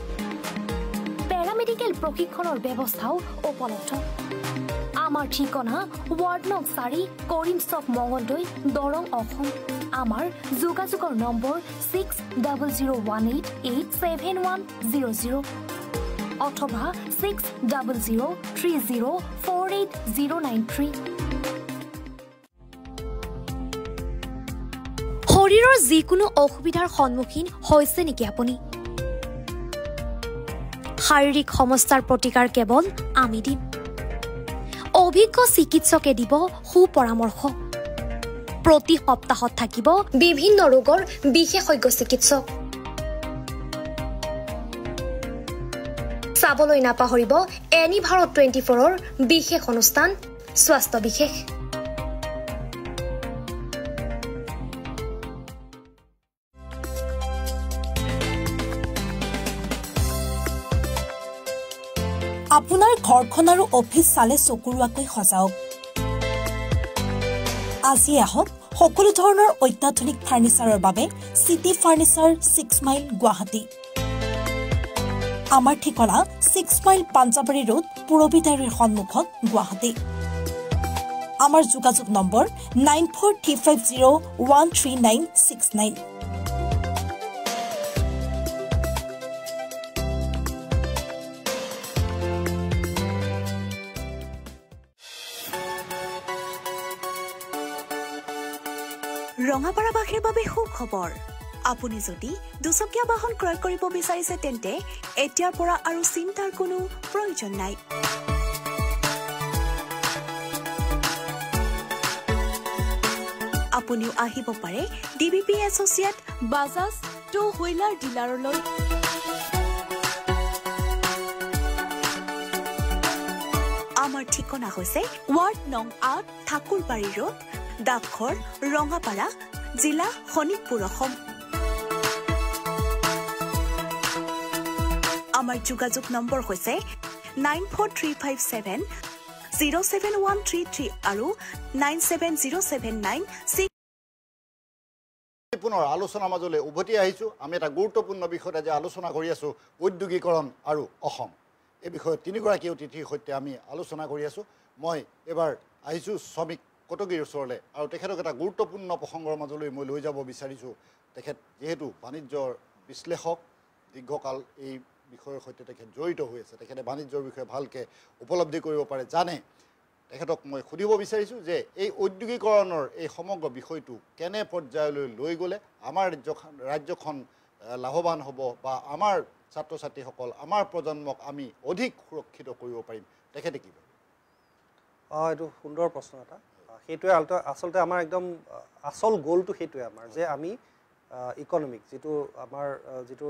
paramedical প্ৰশিক্ষণৰ ব্যৱস্থাও উপলব্ধ আমাৰ ঠিকনা ৱাৰ্ড নং 4 কৰিম চক মঙলদৈ দৰং অসম আমাৰ যোগাযোগৰ নম্বৰ 6001887100 অথবা 6003048093 শৰীৰৰ যিকোনো অসুবিধাৰ সন্মুখীন হৈছে নেকি আপুনি শাৰীৰিক সমস্যাৰ প্ৰতিকাৰ কেৱল আমি দিম অভিজ্ঞ চিকিৎসকে দিব সুপৰামৰ্শ প্ৰতি সপ্তাহত থাকিব বিভিন্ন ৰোগৰ বিশেষজ্ঞ চিকিৎসক চাবলৈ নাপাহৰিব এনি ভাৰত 24ৰ বিশেষ অনুষ্ঠান স্বাস্থ্য বিশেষ আপোনাৰ ঘৰখন আৰু অফিচ চালে চকুৰুৱাকৈ সজাওক আজি আহক সকলো ধৰণৰ অত্যাধুনিক ফাৰ্নিচাৰৰ বাবে সিটি ফাৰ্নিচাৰ 6 মাইল গুৱাহাটী আমাৰ ঠিকনা 6 মাইল পাঞ্জাবাৰী ৰোড পুৰবিদাৰীৰ সন্মুখত গুৱাহাটী আমাৰ যোগাযোগ নম্বৰ 9435013969 ৰঙাপাৰাবাসীৰ বাবে সুখবৰ আপুনি যদি দুচকীয়া বাহন ক্ৰয় কৰিব বিচাৰিছে তেন্তে এতিয়াৰ পৰা আৰু চিন্তাৰ কোনো প্ৰয়োজন নাই আপুনিও আহিব পাৰে DBP associate Bajaj two wheeler ডিলাৰলৈ আমাৰ ঠিকনা হৈছে ৱাৰ্ড নং ৮ ঠাকুৰবাৰী ৰোড ডাকঘৰ ৰঙাপাৰা জিলা শোণিতপুৰ অসম আমাৰ যোগাযোগ নম্বৰ হৈছে 9435707133 আৰু 97079 পুনৰ আলোচনাৰ মাজলৈ উভতি আহিছোঁ আমি এটা গুৰুত্বপূৰ্ণ বিষয়ত আজি আলোচনা কৰি আছোঁ ঔদ্যোগিকৰণ আৰু অসম এই বিষয়ে তিনিগৰাকী অতিথিৰ সৈতে আমি আলোচনা কৰি আছোঁ মই এবাৰ আহিছোঁ শ্ৰমিক কটকীৰ ওচৰলৈ আৰু তেখেতক এটা গুৰুত্বপূৰ্ণ প্ৰসংগৰ মাজলৈ মই লৈ যাব বিচাৰিছোঁ তেখেত যেহেতু বাণিজ্যৰ বিশ্লেষক দীৰ্ঘকাল এই বিষয়ৰ সৈতে তেখেত জড়িত হৈ আছে তেখেতে বাণিজ্যৰ বিষয়ে ভালকৈ উপলব্ধি কৰিব পাৰে জানে তেখেতক মই সুধিব বিচাৰিছোঁ যে এই ঔদ্যোগিকৰণৰ এই সমগ্ৰ বিষয়টো কেনে পৰ্যায়লৈ লৈ গ'লে আমাৰ ৰাজ্যখন লাভৱান হ'ব বা আমাৰ ছাত্ৰ ছাত্ৰীসকল আমাৰ প্ৰজন্মক আমি অধিক সুৰক্ষিত কৰিব পাৰিম তেখেতে কি ভাবে এইটো সুন্দৰ প্ৰশ্ন এটা সেইটোৱে আচলতে আমাৰ একদম আচল গ'লটো সেইটোৱে আমাৰ যে আমি ইকনমিক যিটো আমাৰ যিটো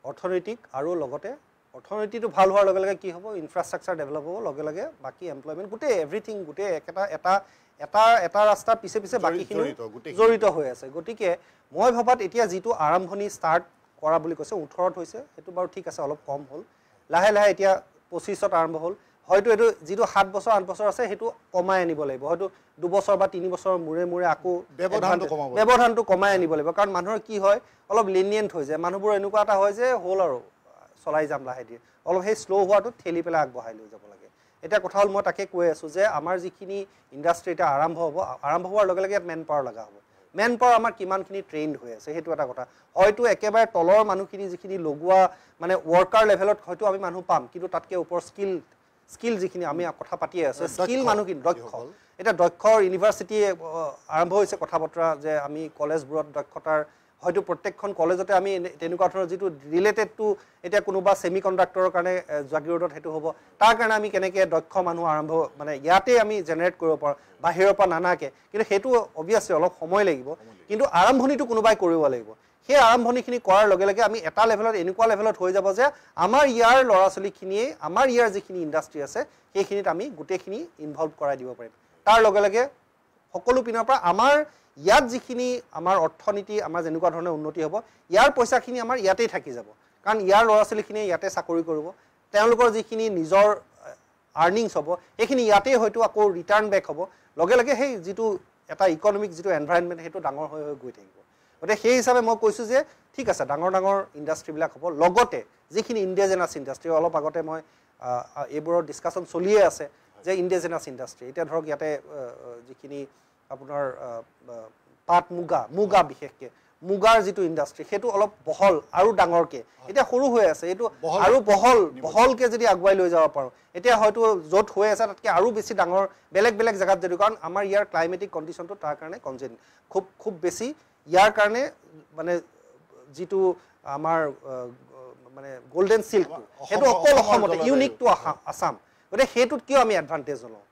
অৰ্থনৈতিক আৰু লগতে অৰ্থনীতিটো ভাল হোৱাৰ লগে লগে কি হ'ব ইনফ্ৰাষ্ট্ৰাকচাৰ ডেভেলপ হ'ব লগে লগে বাকী এমপ্লয়মেণ্ট গোটেই এভৰিথিং গোটেই এটা ৰাস্তাৰ পিছে পিছে বাকীখিনি জড়িত হৈ আছে গতিকে মই ভাবাত এতিয়া যিটো আৰম্ভণি ষ্টাৰ্ট কৰা বুলি কৈছে 18ত হৈছে সেইটো বাৰু ঠিক আছে অলপ কম হ'ল লাহে লাহে এতিয়া 25ত আৰম্ভ হ'ল হয়তো এইটো যিটো 7 বছৰ 8 বছৰ আছে সেইটো কমাই আনিব লাগিব হয়তো 2 বছৰ বা 3 বছৰৰ মূৰে মূৰে আকৌ ব্যৱধানটো কমাই আনিব লাগিব কাৰণ মানুহৰ কি হয় অলপ লিনিয়েণ্ট হৈ যায় মানুহবোৰ এনেকুৱা এটা হয় যে হ'ল আৰু চলাই যাম লাহে দিয়ে অলপ সেই শ্ল' হোৱাটো ঠেলি পেলাই আগবঢ়াই লৈ যাব লাগে এতিয়া কথা হ'ল মই তাকে কৈ আছোঁ যে আমাৰ যিখিনি ইণ্ডাষ্ট্ৰি এতিয়া আৰম্ভ হোৱাৰ লগে লগে ইয়াত মেন পাৱাৰ লগা হ'ব মেন পাৱাৰ আমাৰ কিমানখিনি ট্ৰেইনড হৈ আছে সেইটো এটা কথা হয়তো একেবাৰে তলৰ মানুহখিনি যিখিনি লগোৱা মানে ৱৰ্কাৰ লেভেলত হয়তো আমি মানুহ পাম কিন্তু তাতকৈ ওপৰ স্কিল যিখিনি আমি কথা পাতিয়ে আছোঁ স্কিল মানুহখিনি দক্ষ এতিয়া দক্ষৰ ইউনিভাৰ্চিটিয়ে আৰম্ভ হৈছে কথা বতৰা যে আমি কলেজবোৰত দক্ষতাৰ হয়তো প্ৰত্যেকখন কলেজতে আমি তেনেকুৱা ধৰণৰ যিটো ৰিলেটেড টু এতিয়া কোনোবা ছেমি কণ্ডাক্টৰৰ কাৰণে জাগিৰোডত সেইটো হ'ব তাৰ কাৰণে আমি কেনেকৈ দক্ষ মানুহ আৰম্ভ মানে ইয়াতে আমি জেনেৰেট কৰিব পাৰোঁ বাহিৰৰ পৰা নানাকৈ কিন্তু সেইটো অভিয়াছলি অলপ সময় লাগিব কিন্তু আৰম্ভণিটো কোনোবাই কৰিব লাগিব সেই আৰম্ভণিখিনি কৰাৰ লগে লগে আমি এটা লেভেলত এনেকুৱা লেভেলত হৈ যাব যে আমাৰ ইয়াৰ ল'ৰা ছোৱালীখিনিয়ে আমাৰ ইয়াৰ যিখিনি ইণ্ডাষ্ট্ৰি আছে সেইখিনিত আমি গোটেইখিনি ইনভলভ কৰাই দিব পাৰিম তাৰ লগে লগে সকলো পিনৰ পৰা আমাৰ ইয়াত যিখিনি আমাৰ অৰ্থনীতি আমাৰ যেনেকুৱা ধৰণৰ উন্নতি হ'ব ইয়াৰ পইচাখিনি আমাৰ ইয়াতেই থাকি যাব কাৰণ ইয়াৰ ল'ৰা ছোৱালীখিনিয়ে ইয়াতে চাকৰি কৰিব তেওঁলোকৰ যিখিনি নিজৰ আৰ্নিংছ হ'ব সেইখিনি ইয়াতেই হয়তো আকৌ ৰিটাৰ্ণ বেক হ'ব লগে লগে সেই যিটো এটা ইকনমিক যিটো এনভাইৰনমেণ্ট সেইটো ডাঙৰ হৈ গৈ থাকিব গতিকে সেই হিচাপে মই কৈছোঁ যে ঠিক আছে ডাঙৰ ডাঙৰ ইণ্ডাষ্ট্ৰিবিলাক হ'ব লগতে যিখিনি ইণ্ডিজিনাছ ইণ্ডাষ্ট্ৰি অলপ আগতে মই এইবোৰৰ ডিছকাশ্যন চলিয়ে আছে যে ইণ্ডিজিনাছ ইণ্ডাষ্ট্ৰি এতিয়া ধৰক ইয়াতে যিখিনি আপোনাৰ পাট মুগা বিশেষকৈ মুগাৰ যিটো ইণ্ডাষ্ট্ৰি সেইটো অলপ বহল আৰু ডাঙৰকৈ এতিয়া সৰু হৈ আছে এইটো আৰু বহলকৈ যদি আগুৱাই লৈ যাব পাৰোঁ এতিয়া হয়তো য'ত হৈ আছে তাতকৈ আৰু বেছি ডাঙৰ বেলেগ বেলেগ জেগাত যদি কাৰণ আমাৰ ইয়াৰ ক্লাইমেটিক কণ্ডিশ্যনটো তাৰ কাৰণে খুব বেছি ইয়াৰ কাৰণে মানে যিটো আমাৰ মানে গোল্ডেন চিল্কটো সেইটো অকল অসমতে ইউনিক টু আছাম গতিকে সেইটোত কিয় আমি এডভান্টেজ নলওঁ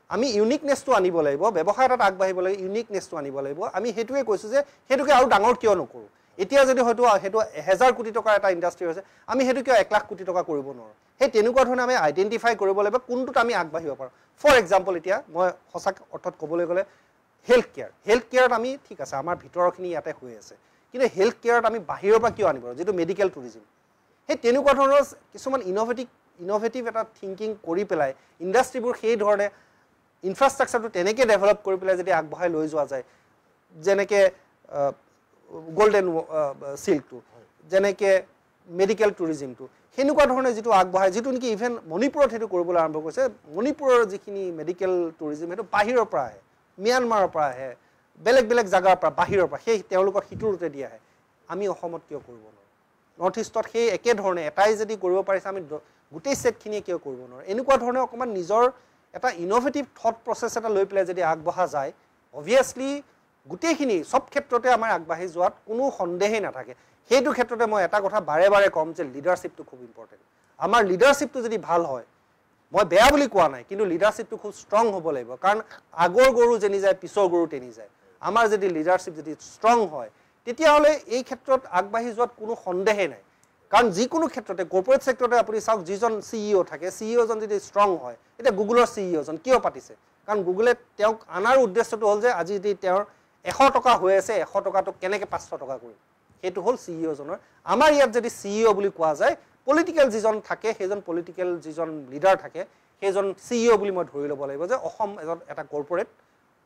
আমি ইউনিকনেছটো আনিব লাগিব ব্যৱসায় এটাত আগবাঢ়িব লাগিব ইউনিকনেছটো আনিব লাগিব আমি সেইটোৱে কৈছোঁ যে সেইটোকে আৰু ডাঙৰ কিয় নকৰোঁ এতিয়া যদি হয়তো সেইটো 1000 কোটি টকাৰ এটা ইণ্ডাষ্ট্ৰি হৈছে আমি সেইটো কিয় 1 লাখ কোটি টকা কৰিব নোৱাৰোঁ সেই তেনেকুৱা ধৰণে আমি আইডেণ্টিফাই কৰিব লাগিব কোনটোত আমি আগবাঢ়িব পাৰোঁ ফৰ এক্সাম্পল এতিয়া মই সঁচা অৰ্থত ক'বলৈ গ'লে হেল্থ কেয়াৰত আমি ঠিক আছে আমাৰ ভিতৰৰখিনি ইয়াতে হৈ আছে কিন্তু হেল্থ কেয়াৰত আমি বাহিৰৰ পৰা কিয় আনিব যিটো মেডিকেল টুৰিজিম সেই তেনেকুৱা ধৰণৰ কিছুমান ইন'ভেটিভ এটা থিংকিং কৰি পেলাই ইণ্ডাষ্ট্ৰিবোৰ সেই ধৰণে ইনফ্ৰাষ্ট্ৰাকচাৰটো তেনেকৈ ডেভেলপ কৰি পেলাই যদি আগবঢ়াই লৈ যোৱা যায় যেনেকৈ গোল্ডেন চিল্কটো যেনেকৈ মেডিকেল টুৰিজিমটো সেনেকুৱা ধৰণে যিটো আগবঢ়ায় যিটো নেকি ইভেন মণিপুৰত সেইটো কৰিবলৈ আৰম্ভ কৰিছে মণিপুৰৰ যিখিনি মেডিকেল টুৰিজিম সেইটো বাহিৰৰ পৰা আহে ম্যানমাৰৰ পৰা আহে বেলেগ বেলেগ জেগাৰ পৰা বাহিৰৰ পৰা সেই তেওঁলোকৰ সিটোৰ ৰূপে দি আহে আমি অসমত কিয় কৰিব নোৱাৰোঁ নৰ্থ ইষ্টত সেই একেধৰণে এটাই যদি কৰিব পাৰিছে আমি গোটেই ছেটখিনিয়ে কিয় কৰিব নোৱাৰোঁ এনেকুৱা ধৰণে অকণমান নিজৰ এটা ইন'ভেটিভ থট প্ৰচেছ এটা লৈ পেলাই যদি আগবঢ়া যায় অভিয়াছলি গোটেইখিনি সব ক্ষেত্ৰতে আমাৰ আগবাঢ়ি যোৱাত কোনো সন্দেহেই নাথাকে সেইটো ক্ষেত্ৰতে মই এটা কথা বাৰে বাৰে কম যে লিডাৰশ্বিপটো খুব ইম্পৰ্টেণ্ট আমাৰ লিডাৰশ্বিপটো যদি ভাল হয় মই বেয়া বুলি কোৱা নাই কিন্তু লিডাৰশ্বিপটো খুব ষ্ট্ৰং হ'ব লাগিব কাৰণ আগৰ গৰু যেনি যায় পিছৰ গৰু টেনি যায় আমাৰ যদি লিডাৰশ্বিপ যদি ষ্ট্ৰং হয় তেতিয়াহ'লে এই ক্ষেত্ৰত আগবাঢ়ি যোৱাত কোনো সন্দেহেই নাই কাৰণ যিকোনো ক্ষেত্ৰতে কৰ্পৰেট সেক্টৰতে আপুনি চাওক যিজন CEO থাকে CEO জন যদি ষ্ট্ৰং হয় এটা গুগলৰ CEO জন কিয় পাতিছে কাৰণ গুগলে তেওঁক আনাৰ উদ্দেশ্যটো হ'ল যে আজি যদি তেওঁৰ 100 টকা হৈ আছে 100 টকাটো কেনেকৈ 500 টকা কৰিম সেইটো হ'ল CEO জনৰ আমাৰ ইয়াত যদি CEO বুলি কোৱা যায় পলিটিক্যাল যিজন থাকে সেইজন পলিটিক্যাল যিজন লিডাৰ থাকে সেইজন CEO বুলি মই ধৰি ল'ব লাগিব যে অসম এটা কৰ্পৰেট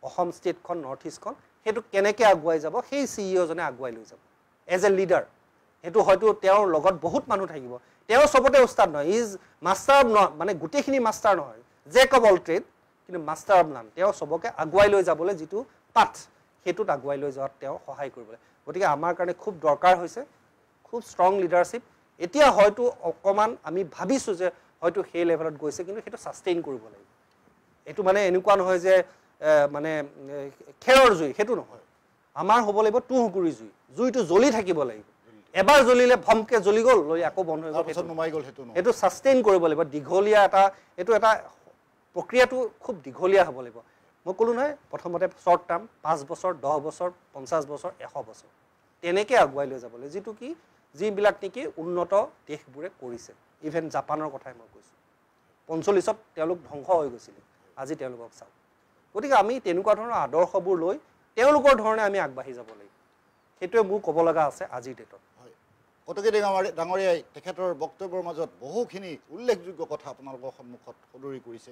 অসম ষ্টেটখন নৰ্থ ইষ্টখন সেইটো কেনেকৈ আগুৱাই যাব সেই CEO জনে আগুৱাই লৈ যাব এজ এ লিডাৰ সেইটো হয়তো তেওঁৰ লগত বহুত মানুহ থাকিব তেওঁ সবতে উস্তাদ নহয় ইজ মাষ্টাৰ মানে গোটেইখিনি মাষ্টাৰ নহয় জেক অফ অল ট্ৰেড কিন্তু মাষ্টাৰ অফ নান তেওঁ সবকে আগুৱাই লৈ যাবলৈ যিটো পাথ সেইটোত আগুৱাই লৈ যোৱাত তেওঁ সহায় কৰিবলৈ গতিকে আমাৰ কাৰণে খুব দৰকাৰ হৈছে খুব ষ্ট্ৰং লিডাৰশ্বিপ এতিয়া হয়তো অকমান আমি ভাবিছো যে হয়তো সেই লেভেলত গৈছে কিন্তু সেইটো সাস্টেইন কৰিব লাগিব এটো মানে এনেকুৱা নহয় যে মানে খেৰৰ জুই সেইটো নহয় আমাৰ হ'ব লাগিব তুহুগুৰি জুই জুইটো জ্বলি থাকিব লাগিব এবাৰ জ্বলিলে ভমকে জ্বলি গ'ল লৈ আকৌ বন্ধ হৈ গ'ল তাৰপিছত নুমাই গ'ল সেইটো নহয় এটো সাস্টেইন কৰিব লাগিব দীঘলীয়া এটা প্ৰক্ৰিয়াটো খুব দীঘলীয়া হ'ব লাগিব মই ক'লো নহয় প্ৰথমতে শৰ্ট টাৰ্ম 5 বছৰ 10 বছৰ 50 বছৰ 100 বছৰ তেনেকৈ আগুৱাই লৈ যাবলৈ যেটো কি যিবিলাক নেকি উন্নত দেশবোৰে কৰিছে ইভেন জাপানৰ কথাই মই কৈছো 45ত তেওঁলোক ধ্বংস হৈ গৈছিল আজি তেওঁলোকক চাওক গতিকে আমি তেনেকুৱা ধৰণৰ আদৰ্শবোৰ লৈ তেওঁলোকৰ ধৰণে আমি আগবাঢ়ি যাব লাগিব সেইটোৱে মোৰ ক'ব লগা আছে আজিৰ ডেটত হয় কটকী ডাঙৰীয়াই তেখেতৰ বক্তব্যৰ মাজত বহুখিনি উল্লেখযোগ্য কথা আপোনালোকৰ সন্মুখত সদৰি কৰিছে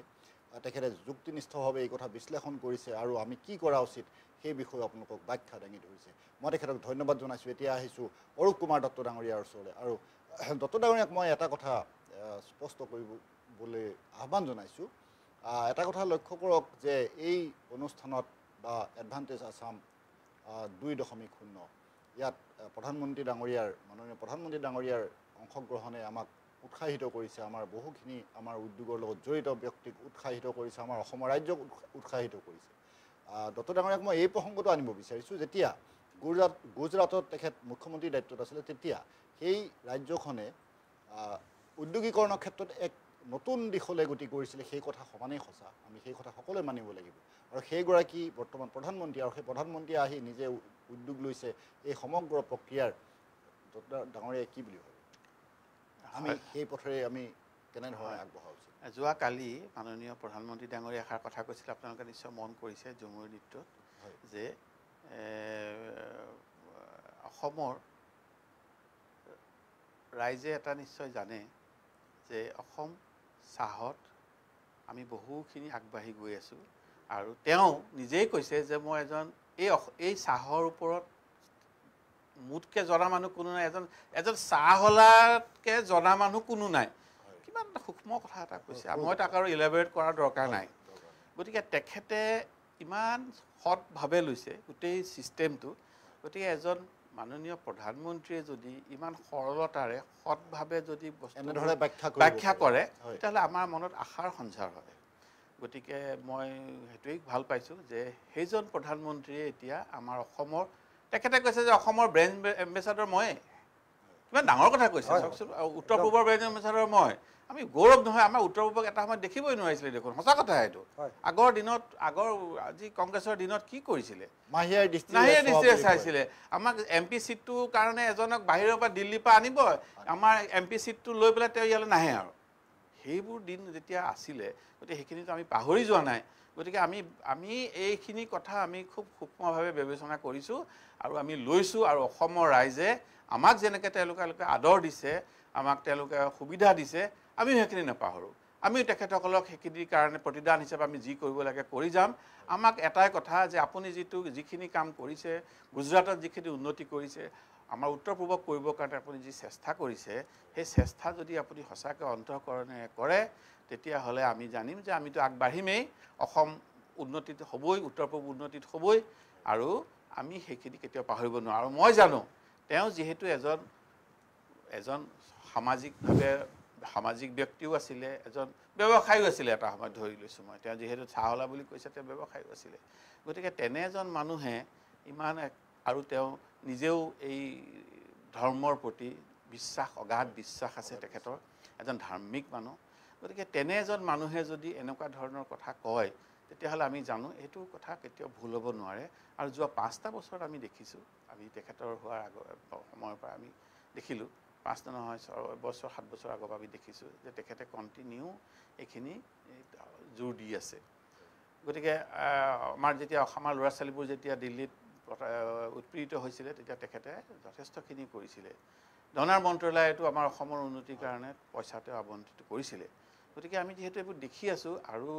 তেখেতে যুক্তিনিষ্ঠভাৱে এই কথা বিশ্লেষণ কৰিছে আৰু আমি কি কৰা উচিত সেই বিষয়ে আপোনালোকক ব্যাখ্যা দাঙি ধৰিছে মই তেখেতক ধন্যবাদ জনাইছোঁ এতিয়া আহিছোঁ অৰূপ কুমাৰ দত্ত ডাঙৰীয়াৰ ওচৰলৈ আৰু দত্ত ডাঙৰীয়াক মই এটা কথা স্পষ্ট কৰিবলৈ আহ্বান জনাইছোঁ এটা কথা লক্ষ্য কৰক যে এই অনুষ্ঠানত বা এডভান্টেজ আছাম 2.0 ইয়াত প্ৰধানমন্ত্ৰী ডাঙৰীয়াৰ মাননীয় প্ৰধানমন্ত্ৰী ডাঙৰীয়াৰ অংশগ্ৰহণে আমাক উৎসাহিত কৰিছে আমাৰ বহুখিনি আমাৰ উদ্যোগৰ লগত জড়িত ব্যক্তিক উৎসাহিত কৰিছে আমাৰ অসমৰ ৰাজ্যক উৎসাহিত কৰিছে দত্ত ডাঙৰীয়াক মই এই প্ৰসংগটো আনিব বিচাৰিছোঁ যেতিয়া গুজৰাটত তেখেত মুখ্যমন্ত্ৰীৰ দায়িত্বত আছিলে তেতিয়া সেই ৰাজ্যখনে উদ্যোগীকৰণৰ ক্ষেত্ৰত এক নতুন দিশলৈ গতি কৰিছিলে সেই কথা সমানেই সঁচা আমি সেই কথা সকলোৱে মানিব লাগিব আৰু সেইগৰাকী বৰ্তমান প্ৰধানমন্ত্ৰী আৰু সেই প্ৰধানমন্ত্ৰীয়ে আহি নিজে উদ্যোগ লৈছে এই সমগ্ৰ প্ৰক্ৰিয়াৰ দত্ত ডাঙৰীয়াই কি বুলি ভাবে আমি সেই পথৰে আমি কেনেধৰণে আগবঢ়া উচিত যোৱাকালি মাননীয় প্ৰধানমন্ত্ৰী ডাঙৰীয়া এষাৰ কথা কৈছিল আপোনালোকে নিশ্চয় মন কৰিছে জমুৰ নৃত্যত যে অসমৰ ৰাইজে এটা নিশ্চয় জানে যে অসম চাহত আমি বহুখিনি আগবাঢ়ি গৈ আছোঁ আৰু তেওঁ নিজেই কৈছে যে মই এই চাহৰ ওপৰত মুঠকৈ জনা মানুহ কোনো নাই এজন চাহলাতকৈ জনা মানুহ কোনো নাই কিমান এটা সূক্ষ্ম কথা এটা কৈছে মই তাক আৰু ইলাবৰেট কৰাৰ দৰকাৰ নাই গতিকে তেখেতে ইমান সৎভাৱে লৈছে গোটেই ছিষ্টেমটো গতিকে এজন মাননীয় প্ৰধানমন্ত্ৰীয়ে যদি ইমান সৰলতাৰে সৎভাৱে যদি এনেধৰণে ব্যাখ্যা কৰে তেতিয়াহ'লে আমাৰ মনত আশাৰ সঞ্চাৰ হয় গতিকে মই সেইটোৱেই ভাল পাইছোঁ যে সেইজন প্ৰধানমন্ত্ৰীয়ে এতিয়া আমাৰ অসমৰ তেখেতে কৈছে যে অসমৰ ব্ৰেণ্ড এম্বেচাডৰ মই কিমান ডাঙৰ কথা কৈছে চাওকচোন উত্তৰ পূবৰ ব্ৰেণ্ড এম্বেচাডৰ মই আমি গৌৰৱ নহয় আমাৰ উত্তৰ পূবক এটা সময়ত দেখিবই নোৱাৰিছিলে দেখোন সঁচা কথা এইটো আগৰ আজি কংগ্ৰেছৰ দিনত কি কৰিছিলে নাহিয়াৰ দৃষ্টিৰে চাইছিলে আমাক MP চিটটোৰ কাৰণে এজনক বাহিৰৰ পৰা দিল্লীৰ পৰা আনিব আমাৰ MP চিটটো লৈ পেলাই তেওঁ ইয়ালৈ নাহে আৰু সেইবোৰ দিন যেতিয়া আছিলে গতিকে সেইখিনিতো আমি পাহৰি যোৱা নাই গতিকে আমি এইখিনি কথা আমি খুব সূক্ষ্মভাৱে বিবেচনা কৰিছোঁ আৰু আমি লৈছোঁ আৰু অসমৰ ৰাইজে আমাক যেনেকৈ তেওঁলোকে আদৰ দিছে আমাক তেওঁলোকে সুবিধা দিছে আমি সেইখিনি নাপাহৰোঁ আমি তেখেতসকলক সেইখিনিৰ কাৰণে প্ৰতিদান হিচাপে আমি যি কৰিব লাগে কৰি যাম আমাক এটাই কথা যে আপুনি যিখিনি কাম কৰিছে গুজৰাটত যিখিনি উন্নতি কৰিছে আমাৰ উত্তৰ পূবক কৰিবৰ কাৰণে আপুনি যি চেষ্টা কৰিছে সেই চেষ্টা যদি আপুনি সঁচাকৈ অন্তঃকৰণে কৰে তেতিয়াহ'লে আমি জানিম যে আমিতো আগবাঢ়িমেই অসম উন্নতিত হ'বই উত্তৰ পূব উন্নতিত হ'বই আৰু আমি সেইখিনি কেতিয়াও পাহৰিব নোৱাৰোঁ আৰু মই জানো তেওঁ যিহেতু এজন সামাজিক ব্যক্তিও আছিলে এজন ব্যৱসায়ীও আছিলে এটা সময়ত ধৰি লৈছোঁ মই তেওঁ যিহেতু চাহলা বুলি কৈছে তেওঁ ব্যৱসায়ীও আছিলে গতিকে তেনে এজন মানুহে ইমান আৰু তেওঁ নিজেও এই ধৰ্মৰ প্ৰতি বিশ্বাস অগাধ বিশ্বাস আছে তেখেতৰ এজন ধাৰ্মিক মানুহ গতিকে তেনে এজন মানুহে যদি এনেকুৱা ধৰণৰ কথা কয় তেতিয়াহ'লে আমি জানো এইটো কথা কেতিয়াও ভুল হ'ব নোৱাৰে আৰু যোৱা 5টা বছৰত আমি দেখিছোঁ আমি তেখেতৰ হোৱাৰ সময়ৰ পৰা আমি দেখিলোঁ 5 নহয় 6 বছৰ 7 বছৰ আগৰ পৰা আমি দেখিছোঁ যে তেখেতে কণ্টিনিউ এইখিনি জোৰ দি আছে গতিকে আমাৰ যেতিয়া অসমৰ ল'ৰা ছোৱালীবোৰ যেতিয়া দিল্লীত উৎপীড়িত হৈছিলে তেতিয়া তেখেতে যথেষ্টখিনি কৰিছিলে ডনাৰ মন্ত্ৰালয়টো আমাৰ অসমৰ উন্নতিৰ কাৰণে পইচাটো আবণ্টিত কৰিছিলে গতিকে আমি যিহেতু এইবোৰ দেখি আছোঁ আৰু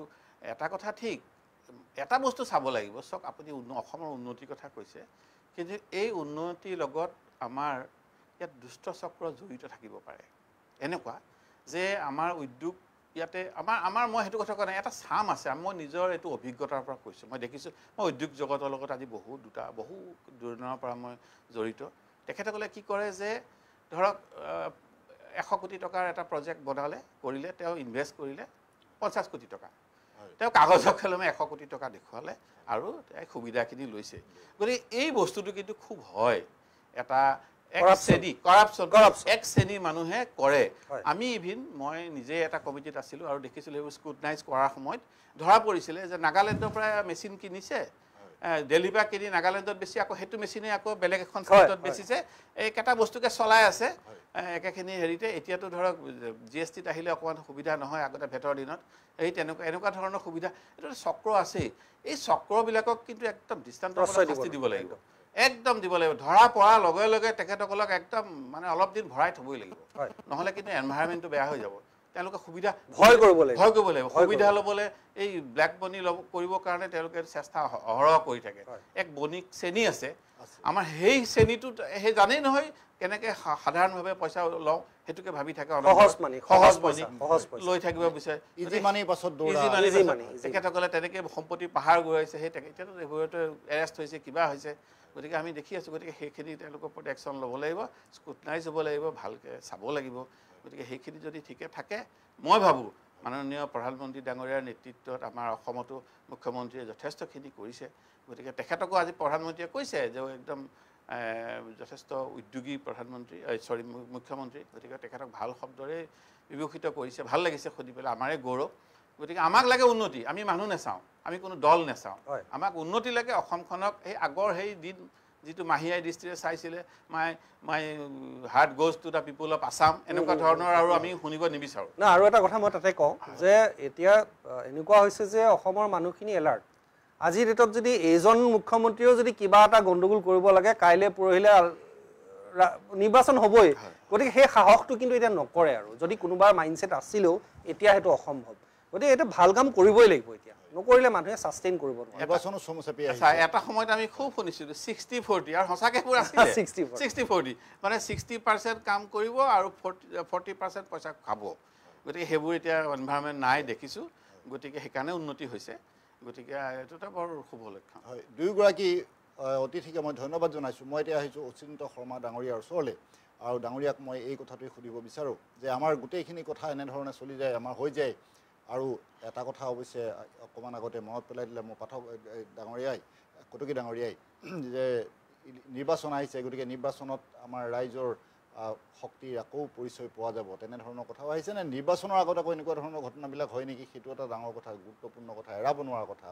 এটা কথা ঠিক এটা বস্তু চাব লাগিব চক আপুনি অসমৰ উন্নতিৰ কথা কৈছে কিন্তু এই উন্নতিৰ লগত আমাৰ ইয়াত দুষ্ট চক্ৰ জড়িত থাকিব পাৰে এনেকুৱা যে আমাৰ উদ্যোগ ইয়াতে আমাৰ মই সেইটো কথা কোৱা নাই এটা চাম আছে মই নিজৰ এইটো অভিজ্ঞতাৰ পৰা কৈছোঁ মই দেখিছোঁ মই উদ্যোগ জগতৰ লগত আজি বহু দূৰৰ পৰা মই জড়িত তেখেতসকলে কি কৰে যে ধৰক 100 কোটি টকাৰ এটা প্ৰজেক্ট বনালে কৰিলে তেওঁ ইনভেষ্ট কৰিলে 50 কোটি টকা তেওঁ কাগজৰ কলমে 100 কোটি টকা দেখুৱালে আৰু এই সুবিধাখিনি লৈছে গতিকে এই বস্তুটো কিন্তু খুব হয় এটা এক শ্ৰেণীৰ মানুহে কৰে আমি ইভিন মই নিজে এটা কমিটিত আছিলোঁ আৰু দেখিছিলোঁ সেইবোৰ স্ক্ৰুটনাইজ কৰাৰ সময়ত ধৰা পৰিছিলে যে নাগালেণ্ডৰ পৰা মেচিন কিনিছে দিল্লীৰ পৰা কিনি নাগালেণ্ডত বেছি আকৌ সেইটো মেচিনে আকৌ বেলেগ এখন ষ্টেটত বেচিছে এইকেইটা বস্তুকে চলাই আছে একেখিনি হেৰিতে এতিয়াতো ধৰক GSTত আহিলে অকণমান সুবিধা নহয় আগতে ভেটৰ দিনত এই এনেকুৱা ধৰণৰ সুবিধা এইটো চক্ৰ আছেই এই চক্ৰবিলাকক কিন্তু একদম দৃষ্টান্তমূলক শাস্তি দিব লাগিব একদম দিব লাগিব ধৰা পৰাৰ লগে লগে তেখেতসকলক একদম মানে অলপ দিন ভৰাই থ'বই লাগিব নহ'লে কিন্তু এনভাইৰনমেণ্টটো বেয়া হৈ যাব তেওঁলোকে সুবিধা ভয় কৰিব লাগিব সুবিধা ল'বলৈ এই ব্লেক মানি কৰিবৰ কাৰণে তেওঁলোকে চেষ্টা অহৰহ কৰি থাকে এক বণিক শ্ৰেণী আছে আমাৰ সেই শ্ৰেণীটোত সেই জানেই নহয় কেনেকৈ সাধাৰণভাৱে পইচা লওঁ সেইটোকে ভাবি থাকে সহজ মানি লৈ থাকিব বিচাৰে তেখেতসকলে তেনেকৈ সম্পত্তি পাহাৰ গৈ সেই এতিয়াতো এইবোৰতো এৰেষ্ট হৈছে কিবা হৈছে গতিকে আমি দেখি আছোঁ গতিকে সেইখিনি তেওঁলোকৰ ওপৰত একশ্যন ল'ব লাগিব স্ক্ৰুটনাইজ হ'ব লাগিব ভালকৈ চাব লাগিব গতিকে সেইখিনি যদি ঠিকে থাকে মই ভাবোঁ মাননীয় প্ৰধানমন্ত্ৰী ডাঙৰীয়াৰ নেতৃত্বত আমাৰ অসমতো মুখ্যমন্ত্ৰীয়ে যথেষ্টখিনি কৰিছে গতিকে তেখেতকো আজি প্ৰধানমন্ত্ৰীয়ে কৈছে যে একদম যথেষ্ট উদ্যোগী মুখ্যমন্ত্ৰী গতিকে তেখেতক ভাল শব্দৰে বিভূষিত কৰিছে ভাল লাগিছে সুধি পেলাই আমাৰে গৌৰৱ গতিকে আমাক লাগে উন্নতি আমি মানুহ নেচাওঁ আমি কোনো দল নেচাওঁ আমাক উন্নতি লাগে অসমখনক এই আগৰ সেই দিন যিটো মাহিয়াই দৃষ্টিৰে চাইছিলে my heart goes to the people of Assam এনেকুৱা ধৰণৰ আৰু আমি শুনিব নিবিচাৰোঁ না আৰু এটা কথা মই তাতে কওঁ যে এতিয়া এনেকুৱা হৈছে যে অসমৰ মানুহখিনি এলাৰ্ট আজিৰ ডেটত যদি এইজন মুখ্যমন্ত্ৰীও যদি কিবা এটা গণ্ডগোল কৰিব লাগে কাইলৈ পৰহিলে নিৰ্বাচন হ'বই গতিকে সেই সাহসটো কিন্তু এতিয়া নকৰে আৰু যদি কোনোবাৰ মাইণ্ডছেট আছিলেও এতিয়া সেইটো অসম্ভৱ গতিকে এইটো ভাল কাম কৰিবই লাগিব এতিয়া নকৰিলে মানুহে সাস্টেইন কৰিব নোৱাৰে এটা সময়ত আমি খুব শুনিছিলোঁ 60-40 আৰু সঁচাকৈ পুৰা 60-40 মানে 60% কাম কৰিব আৰু 40% পইচা খাব গতিকে সেইবোৰ এতিয়া এনভাইৰনমেণ্ট নাই দেখিছোঁ গতিকে সেইকাৰণে উন্নতি হৈছে গতিকে এইটো এটা বৰ শুভ লক্ষণ হয় দুয়োগৰাকী অতিথিকে মই ধন্যবাদ জনাইছোঁ মই এতিয়া আহিছোঁ অচিন্ত শৰ্মা ডাঙৰীয়াৰ ওচৰলৈ আৰু ডাঙৰীয়াক মই এই কথাটোৱে সুধিব বিচাৰোঁ যে আমাৰ গোটেইখিনি কথা এনেধৰণে চলি যায় আমাৰ হৈ যায় আৰু এটা কথা অৱশ্যে অকণমান আগতে মনত পেলাই দিলে মোৰ পাঠক ডাঙৰীয়াই কটকী ডাঙৰীয়াই যে নিৰ্বাচন আহিছে গতিকে নিৰ্বাচনত আমাৰ ৰাইজৰ শক্তিৰ আকৌ পৰিচয় পোৱা যাব তেনেধৰণৰ কথাও আহিছে নে নিৰ্বাচনৰ আগত আকৌ এনেকুৱা ধৰণৰ ঘটনাবিলাক হয় নেকি সেইটো এটা ডাঙৰ কথা গুৰুত্বপূৰ্ণ কথা এৰাব নোৱাৰা কথা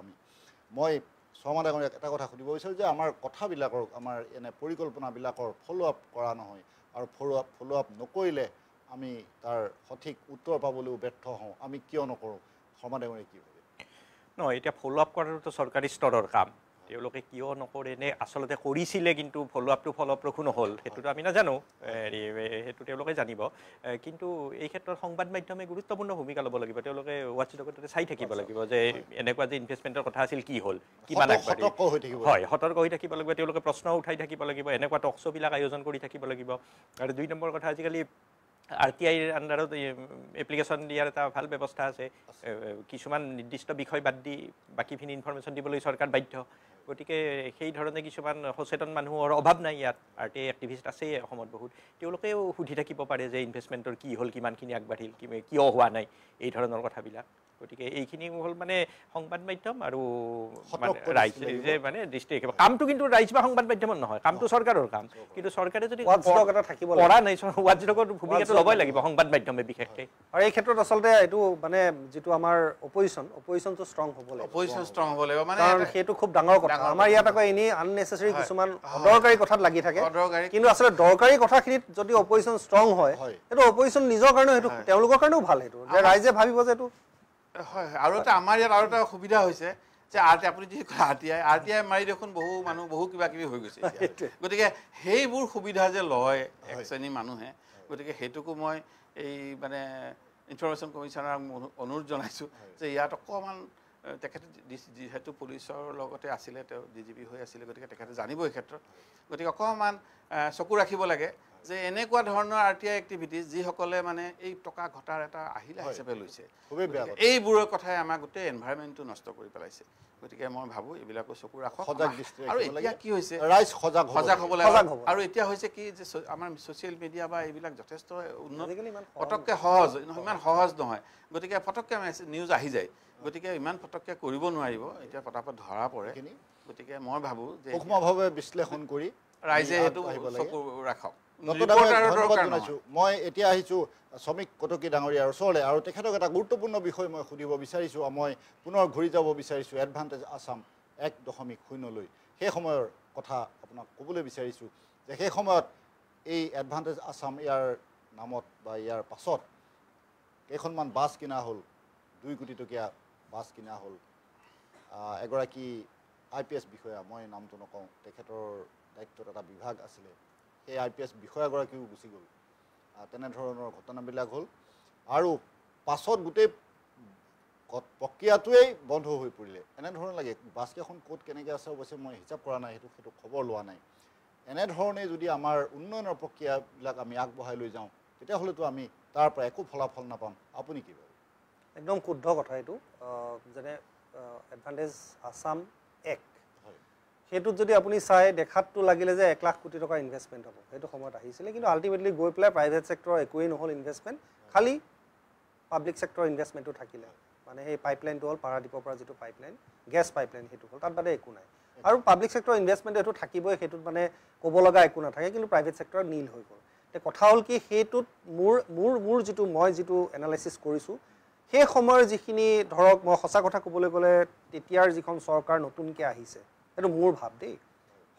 মই শৰ্মা ডাঙৰীয়াক এটা কথা সুধিব বিচাৰোঁ যে আমাৰ কথাবিলাকৰ আমাৰ এনে পৰিকল্পনাবিলাকৰ ফ'ল' আপ কৰা নহয় আৰু ফ'ল' আপ নকৰিলে আমি তাৰ সঠিক উত্তৰ পাবলৈও ব্যৰ্থ হওঁ আমি কিয় নকৰোঁ শৰ্মা ডাঙৰীয়াই কি ভাবে নহয় এতিয়া ফ'ল' আপ কৰাটোতো চৰকাৰী স্তৰৰ কাম তেওঁলোকে কিয় নকৰে নে আচলতে কৰিছিলে কিন্তু ফ'ল' আপটো ফলপ্ৰসূ নহ'ল সেইটোতো আমি নাজানো সেইটো তেওঁলোকে জানিব কিন্তু এই ক্ষেত্ৰত সংবাদ মাধ্যমে গুৰুত্বপূৰ্ণ ভূমিকা ল'ব লাগিব তেওঁলোকে ৱাটছডগতে চাই থাকিব লাগিব যে এনেকুৱা যে ইনভেষ্টমেণ্টৰ কথা আছিল কি হ'ল কিমান আগবাঢ়িল হয় সতৰ্ক হৈ থাকিব লাগিব তেওঁলোকে প্ৰশ্ন উঠাই থাকিব লাগিব এনেকুৱা টক শ্ব'বিলাক আয়োজন কৰি থাকিব লাগিব আৰু 2 নম্বৰ কথা আজিকালি RTIৰ আণ্ডাৰত এপ্লিকেশ্যন দিয়াৰ এটা ভাল ব্যৱস্থা আছে কিছুমান নিৰ্দিষ্ট বিষয় বাদ দি বাকীখিনি ইনফৰমেশ্যন দিবলৈ চৰকাৰ বাধ্য গতিকে সেই ধৰণে কিছুমান সচেতন মানুহৰ অভাৱ নাই ইয়াত RTI এক্টিভিষ্ট আছেই অসমত বহুত তেওঁলোকেও সুধি থাকিব পাৰে যে ইনভেষ্টমেণ্টৰ কি হ'ল কিমানখিনি আগবাঢ়িল কিয় হোৱা নাই এই ধৰণৰ কথাবিলাক গতিকে এইখিনি হ'ল মানে সংবাদ মাধ্যম আৰু সতৰ্ক ৰাইজ দৃষ্টি লাগিব। যে মানে দৃষ্টি কামটো কিন্তু ৰাইজ বা সংবাদ মাধ্যমৰ নহয়, কামটো চৰকাৰৰ কাম। কিন্তু চৰকাৰে যদি ৱাটছডগ এটা থাকিব লাগে। কৰা নাই, ৱাটছডগৰ ভূমিকাটো ল'বই লাগিব সংবাদ মাধ্যমে বিশেষকৈ। আৰু এই ক্ষেত্ৰত আচলতে এইটো মানে যিটো আমাৰ অপজিশ্যনটো ষ্ট্ৰং হ'ব লাগিব, অপজিশ্যন ষ্ট্ৰং হ'ব লাগিব, মানে কাৰণ সেইটো খুব ডাঙৰ কথা। আমাৰ ইয়াত আকৌ এনেই আননেচেচাৰী কিছুমান অদৰকাৰী কথাত লাগি থাকে, কিন্তু আচলতে দৰকাৰী কথাখিনিত যদি অপজিশ্যন ষ্ট্ৰং হয়, সেইটো অপজিশ্যন নিজৰ কাৰণেও সেইটো তেওঁলোকৰ কাৰণেও ভাল, সেইটো যে ৰাইজে ভাবিব যে এইটো হয়। আৰু এটা আমাৰ ইয়াত আৰু এটা সুবিধা হৈছে যে আপুনি যি RTI মাৰি দেখোন বহু কিবা কিবি হৈ গৈছে। গতিকে সেইবোৰ সুবিধা যে লয় এক শ্ৰেণীৰ মানুহে, গতিকে সেইটোকো মই এই মানে ইনফৰমেশ্যন কমিশ্যনাৰক অনুৰোধ জনাইছোঁ যে ইয়াত অকণমান তেখেতে যিহেতু পুলিচৰ লগতে আছিলে, তেওঁ DGP হৈ আছিলে, গতিকে তেখেতে জানিব এই ক্ষেত্ৰত। গতিকে অকণমান চকু ৰাখিব লাগে যে এনেকুৱা ধৰণৰ RTI এক্টিভিটিজ যিসকলে মানে এই টকা ঘটাৰ এটা আহিলা হিচাপে লৈছে, এইবোৰৰ কথাই আমাৰ গোটেই এনভাইৰনমেণ্টটো নষ্ট কৰি পেলাইছে। গতিকে মই ভাবোঁ এইবিলাকো চকু ৰাখক। আৰু এতিয়া কি হৈছে, ৰাইজ সজাগ হ'ব লাগে। আৰু এতিয়া হৈছে কি যে আমাৰ ছ'চিয়েল মিডিয়া বা এইবিলাক যথেষ্ট উন্নত, পটককৈ সহজ, ইমান সহজ নহয়। গতিকে পটককৈ নিউজ আহি যায়, গতিকে ইমান পটককৈ কৰিব নোৱাৰিব, এতিয়া পটাপট ধৰা পৰে। গতিকে মই ভাবোঁ যে সূক্ষ্মভাৱে বিশ্লেষণ কৰি ৰাইজে সেইটো চকু ৰাখক। ধন্যবাদ জনাইছোঁ। মই এতিয়া আহিছোঁ শ্ৰমিক কটকী ডাঙৰীয়াৰ ওচৰলৈ, আৰু তেখেতক এটা গুৰুত্বপূৰ্ণ বিষয় মই সুধিব বিচাৰিছোঁ। মই পুনৰ ঘূৰি যাব বিচাৰিছোঁ এডভান্টেজ আছাম 1.0লৈ। সেই সময়ৰ কথা আপোনাক ক'বলৈ বিচাৰিছোঁ যে সেই সময়ত এই এডভান্টেজ আছাম ইয়াৰ নামত বা ইয়াৰ পাছত কেইখনমান বাছ কিনা হ'ল, 2 কোটি টকীয়া বাছ কিনা হ'ল। এগৰাকী IPS বিষয়া, মই নামটো নকওঁ, তেখেতৰ দায়িত্বত এটা বিভাগ আছিলে, সেই IPS বিষয়াগৰাকীও গুচি গ'ল। তেনেধৰণৰ ঘটনাবিলাক হ'ল। আৰু পাছত গোটেই প্ৰক্ৰিয়াটোৱেই বন্ধ হৈ পৰিলে। এনেধৰণৰ লাগে বাছকেইখন ক'ত কেনেকৈ আছে, অৱশ্যে মই হিচাপ কৰা নাই, সেইটো খবৰ লোৱা নাই। এনেধৰণে যদি আমাৰ উন্নয়নৰ প্ৰক্ৰিয়াবিলাক আমি আগবঢ়াই লৈ যাওঁ, তেতিয়াহ'লেতো আমি তাৰ পৰা একো ফলাফল নাপাম। আপুনি কি ভাবে? একদম শুদ্ধ কথা এইটো। যেনে এডভান্টেজ আছাম এক্ট, সেইটোত যদি আপুনি চাই দেখাতটো লাগিলে যে 1 লাখ কোটি টকা ইনভেষ্টমেণ্ট হ'ব, সেইটো সময়ত আহিছিলে। কিন্তু আল্টিমেটলি গৈ পেলাই প্ৰাইভেট ছেক্টৰৰ একোৱেই নহ'ল ইনভেষ্টমেণ্ট, খালি পাব্লিক ছেক্টৰৰ ইনভেষ্টমেণ্টটো থাকিলে। মানে সেই পাইপলাইনটো হ'ল পাৰাদ্বীপৰ পৰা যিটো পাইপলাইন, গেছ পাইপলাইন, সেইটো হ'ল, তাত বাদে একো নাই। আৰু পাব্লিক ছেক্টৰৰ ইনভেষ্টমেণ্ট এইটো থাকিবই, সেইটোত মানে ক'ব লগা একো নাথাকে। কিন্তু প্ৰাইভেট ছেক্টৰত নীল হৈ গ'ল। এতিয়া কথা হ'ল কি, সেইটোত মোৰ যিটো এনালাইচিছ কৰিছোঁ, সেই সময়ৰ যিখিনি ধৰক, মই সঁচা কথা ক'বলৈ গ'লে তেতিয়াৰ যিখন চৰকাৰ নতুনকৈ আহিছে, সেইটো মোৰ ভাৱ দেই,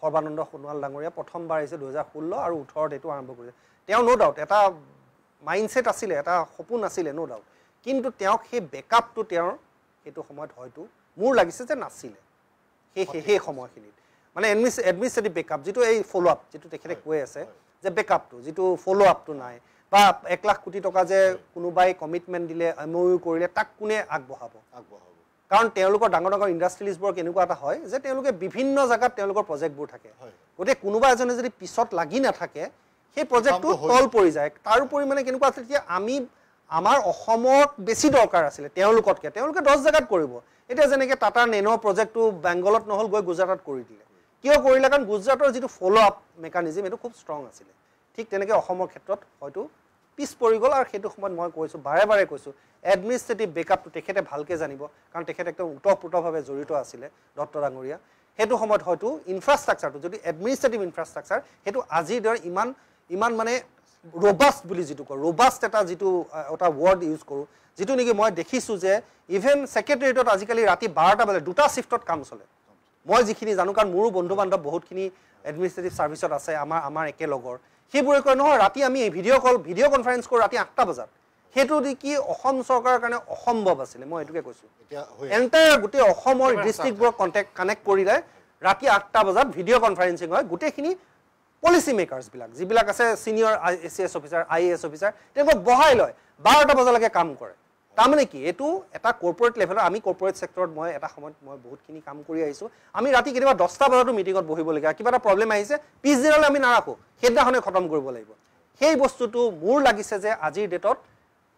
সৰ্বানন্দ সোণোৱাল ডাঙৰীয়া প্ৰথমবাৰ আহিছে 2016 আৰু 2018 এইটো আৰম্ভ কৰিছে। তেওঁ ন' ডাউট এটা মাইণ্ডছেট আছিলে, এটা সপোন আছিলে, ন' ডাউট। কিন্তু তেওঁক সেই বেকআপটো তেওঁৰ সেইটো সময়ত হয়তো মোৰ লাগিছে যে নাছিলে সেই সময়খিনিত। মানে এডমিনিষ্ট্ৰেটিভ বেকআপ, যিটো এই ফ'ল' আপ, যিটো তেখেতে কৈ আছে যে বেকআপটো, যিটো ফ'ল' আপটো নাই, বা 1 লাখ কোটি টকা যে কোনোবাই কমিটমেণ্ট দিলে, MOU কৰিলে, তাক কোনে আগবঢ়াব? কাৰণ তেওঁলোকৰ ডাঙৰ ডাঙৰ ইণ্ডাষ্ট্ৰিয়েলিষ্টবোৰ কেনেকুৱা এটা হয় যে তেওঁলোকে বিভিন্ন জেগাত তেওঁলোকৰ প্ৰজেক্টবোৰ থাকে। গতিকে কোনোবা এজনে যদি পিছত লাগি নাথাকে, সেই প্ৰজেক্টটো তল পৰি যায়। তাৰোপৰি মানে কেনেকুৱা আছিল, এতিয়া আমাৰ অসমত বেছি দৰকাৰ আছিলে তেওঁলোকতকৈ, তেওঁলোকে 10 জেগাত কৰিব। এতিয়া যেনেকৈ টাটাৰ নেনো প্ৰজেক্টটো বেংগলত নহ'ল, গৈ গুজৰাটত কৰি দিলে। কিয় কৰিলে? কাৰণ গুজৰাটৰ যিটো ফ'ল' আপ মেকানিজিম, এইটো খুব ষ্ট্ৰং আছিলে। ঠিক তেনেকৈ অসমৰ ক্ষেত্ৰত হয়তো পিছ পৰি গ'ল। আৰু সেইটো সময়ত মই কৈছোঁ, বাৰে বাৰে কৈছোঁ, এডমিনিষ্ট্ৰেটিভ বেকআপটো তেখেতে ভালকৈ জানিব, কাৰণ তেখেতে একদম ওতঃপ্ৰোতভাৱে জড়িত আছিলে, দত্ত ডাঙৰীয়া। সেইটো সময়ত হয়তো ইনফ্ৰাষ্ট্ৰাকচাৰটো, যদি এডমিনিষ্ট্ৰেটিভ ইনফ্ৰাষ্ট্ৰাকচাৰ, সেইটো আজিৰ দৰে ইমান মানে ৰবাষ্ট বুলি যিটো কয়, ৰবাষ্ট এটা ৱৰ্ড ইউজ কৰোঁ, যিটো নেকি মই দেখিছোঁ যে ইভেন ছেক্ৰেটেৰিয়েটত আজিকালি ৰাতি 12টা বজাত 2টা শিফ্টত কাম চলে। মই যিখিনি জানো, কাৰণ মোৰো বন্ধু বান্ধৱ বহুতখিনি এডমিনিষ্ট্ৰেটিভ ছাৰ্ভিচত আছে, আমাৰ একেলগৰ, সেইবোৰে কয় নহয় ৰাতি আমি ভিডিঅ' কনফাৰেঞ্চ কৰোঁ ৰাতি 8টা বজাত। সেইটো কি অসম চৰকাৰৰ কাৰণে অসম্ভৱ আছিলে, মই এইটোকে কৈছোঁ। এণ্টায়াৰ গোটেই অসমৰ ডিষ্ট্ৰিক্টবোৰক কানেক্ট কৰিলে ৰাতি 8টা বজাত ভিডিঅ' কনফাৰেঞ্চিং হয়। গোটেইখিনি পলিচি মেকাৰ্ছবিলাক যিবিলাক আছে, senior ACS officer, IAS officer, তেওঁলোকক বহাই লয়, 12টা বজালৈকে কাম কৰে। তাৰমানে কি, এইটো এটা কৰ্পৰেট লেভেলত, আমি কৰ্পৰেট ছেক্টৰত মই এটা সময়ত মই বহুতখিনি কাম কৰি আহিছোঁ। আমি ৰাতি কেতিয়াবা 10টা বজাতো মিটিঙত বহিবলগীয়া, কিবা এটা প্ৰব্লেম আহিছে, পিছদিনালৈ আমি নাৰাখোঁ, সেইদিনাখনে খতম কৰিব লাগিব। সেই বস্তুটো মোৰ লাগিছে যে আজিৰ ডেটত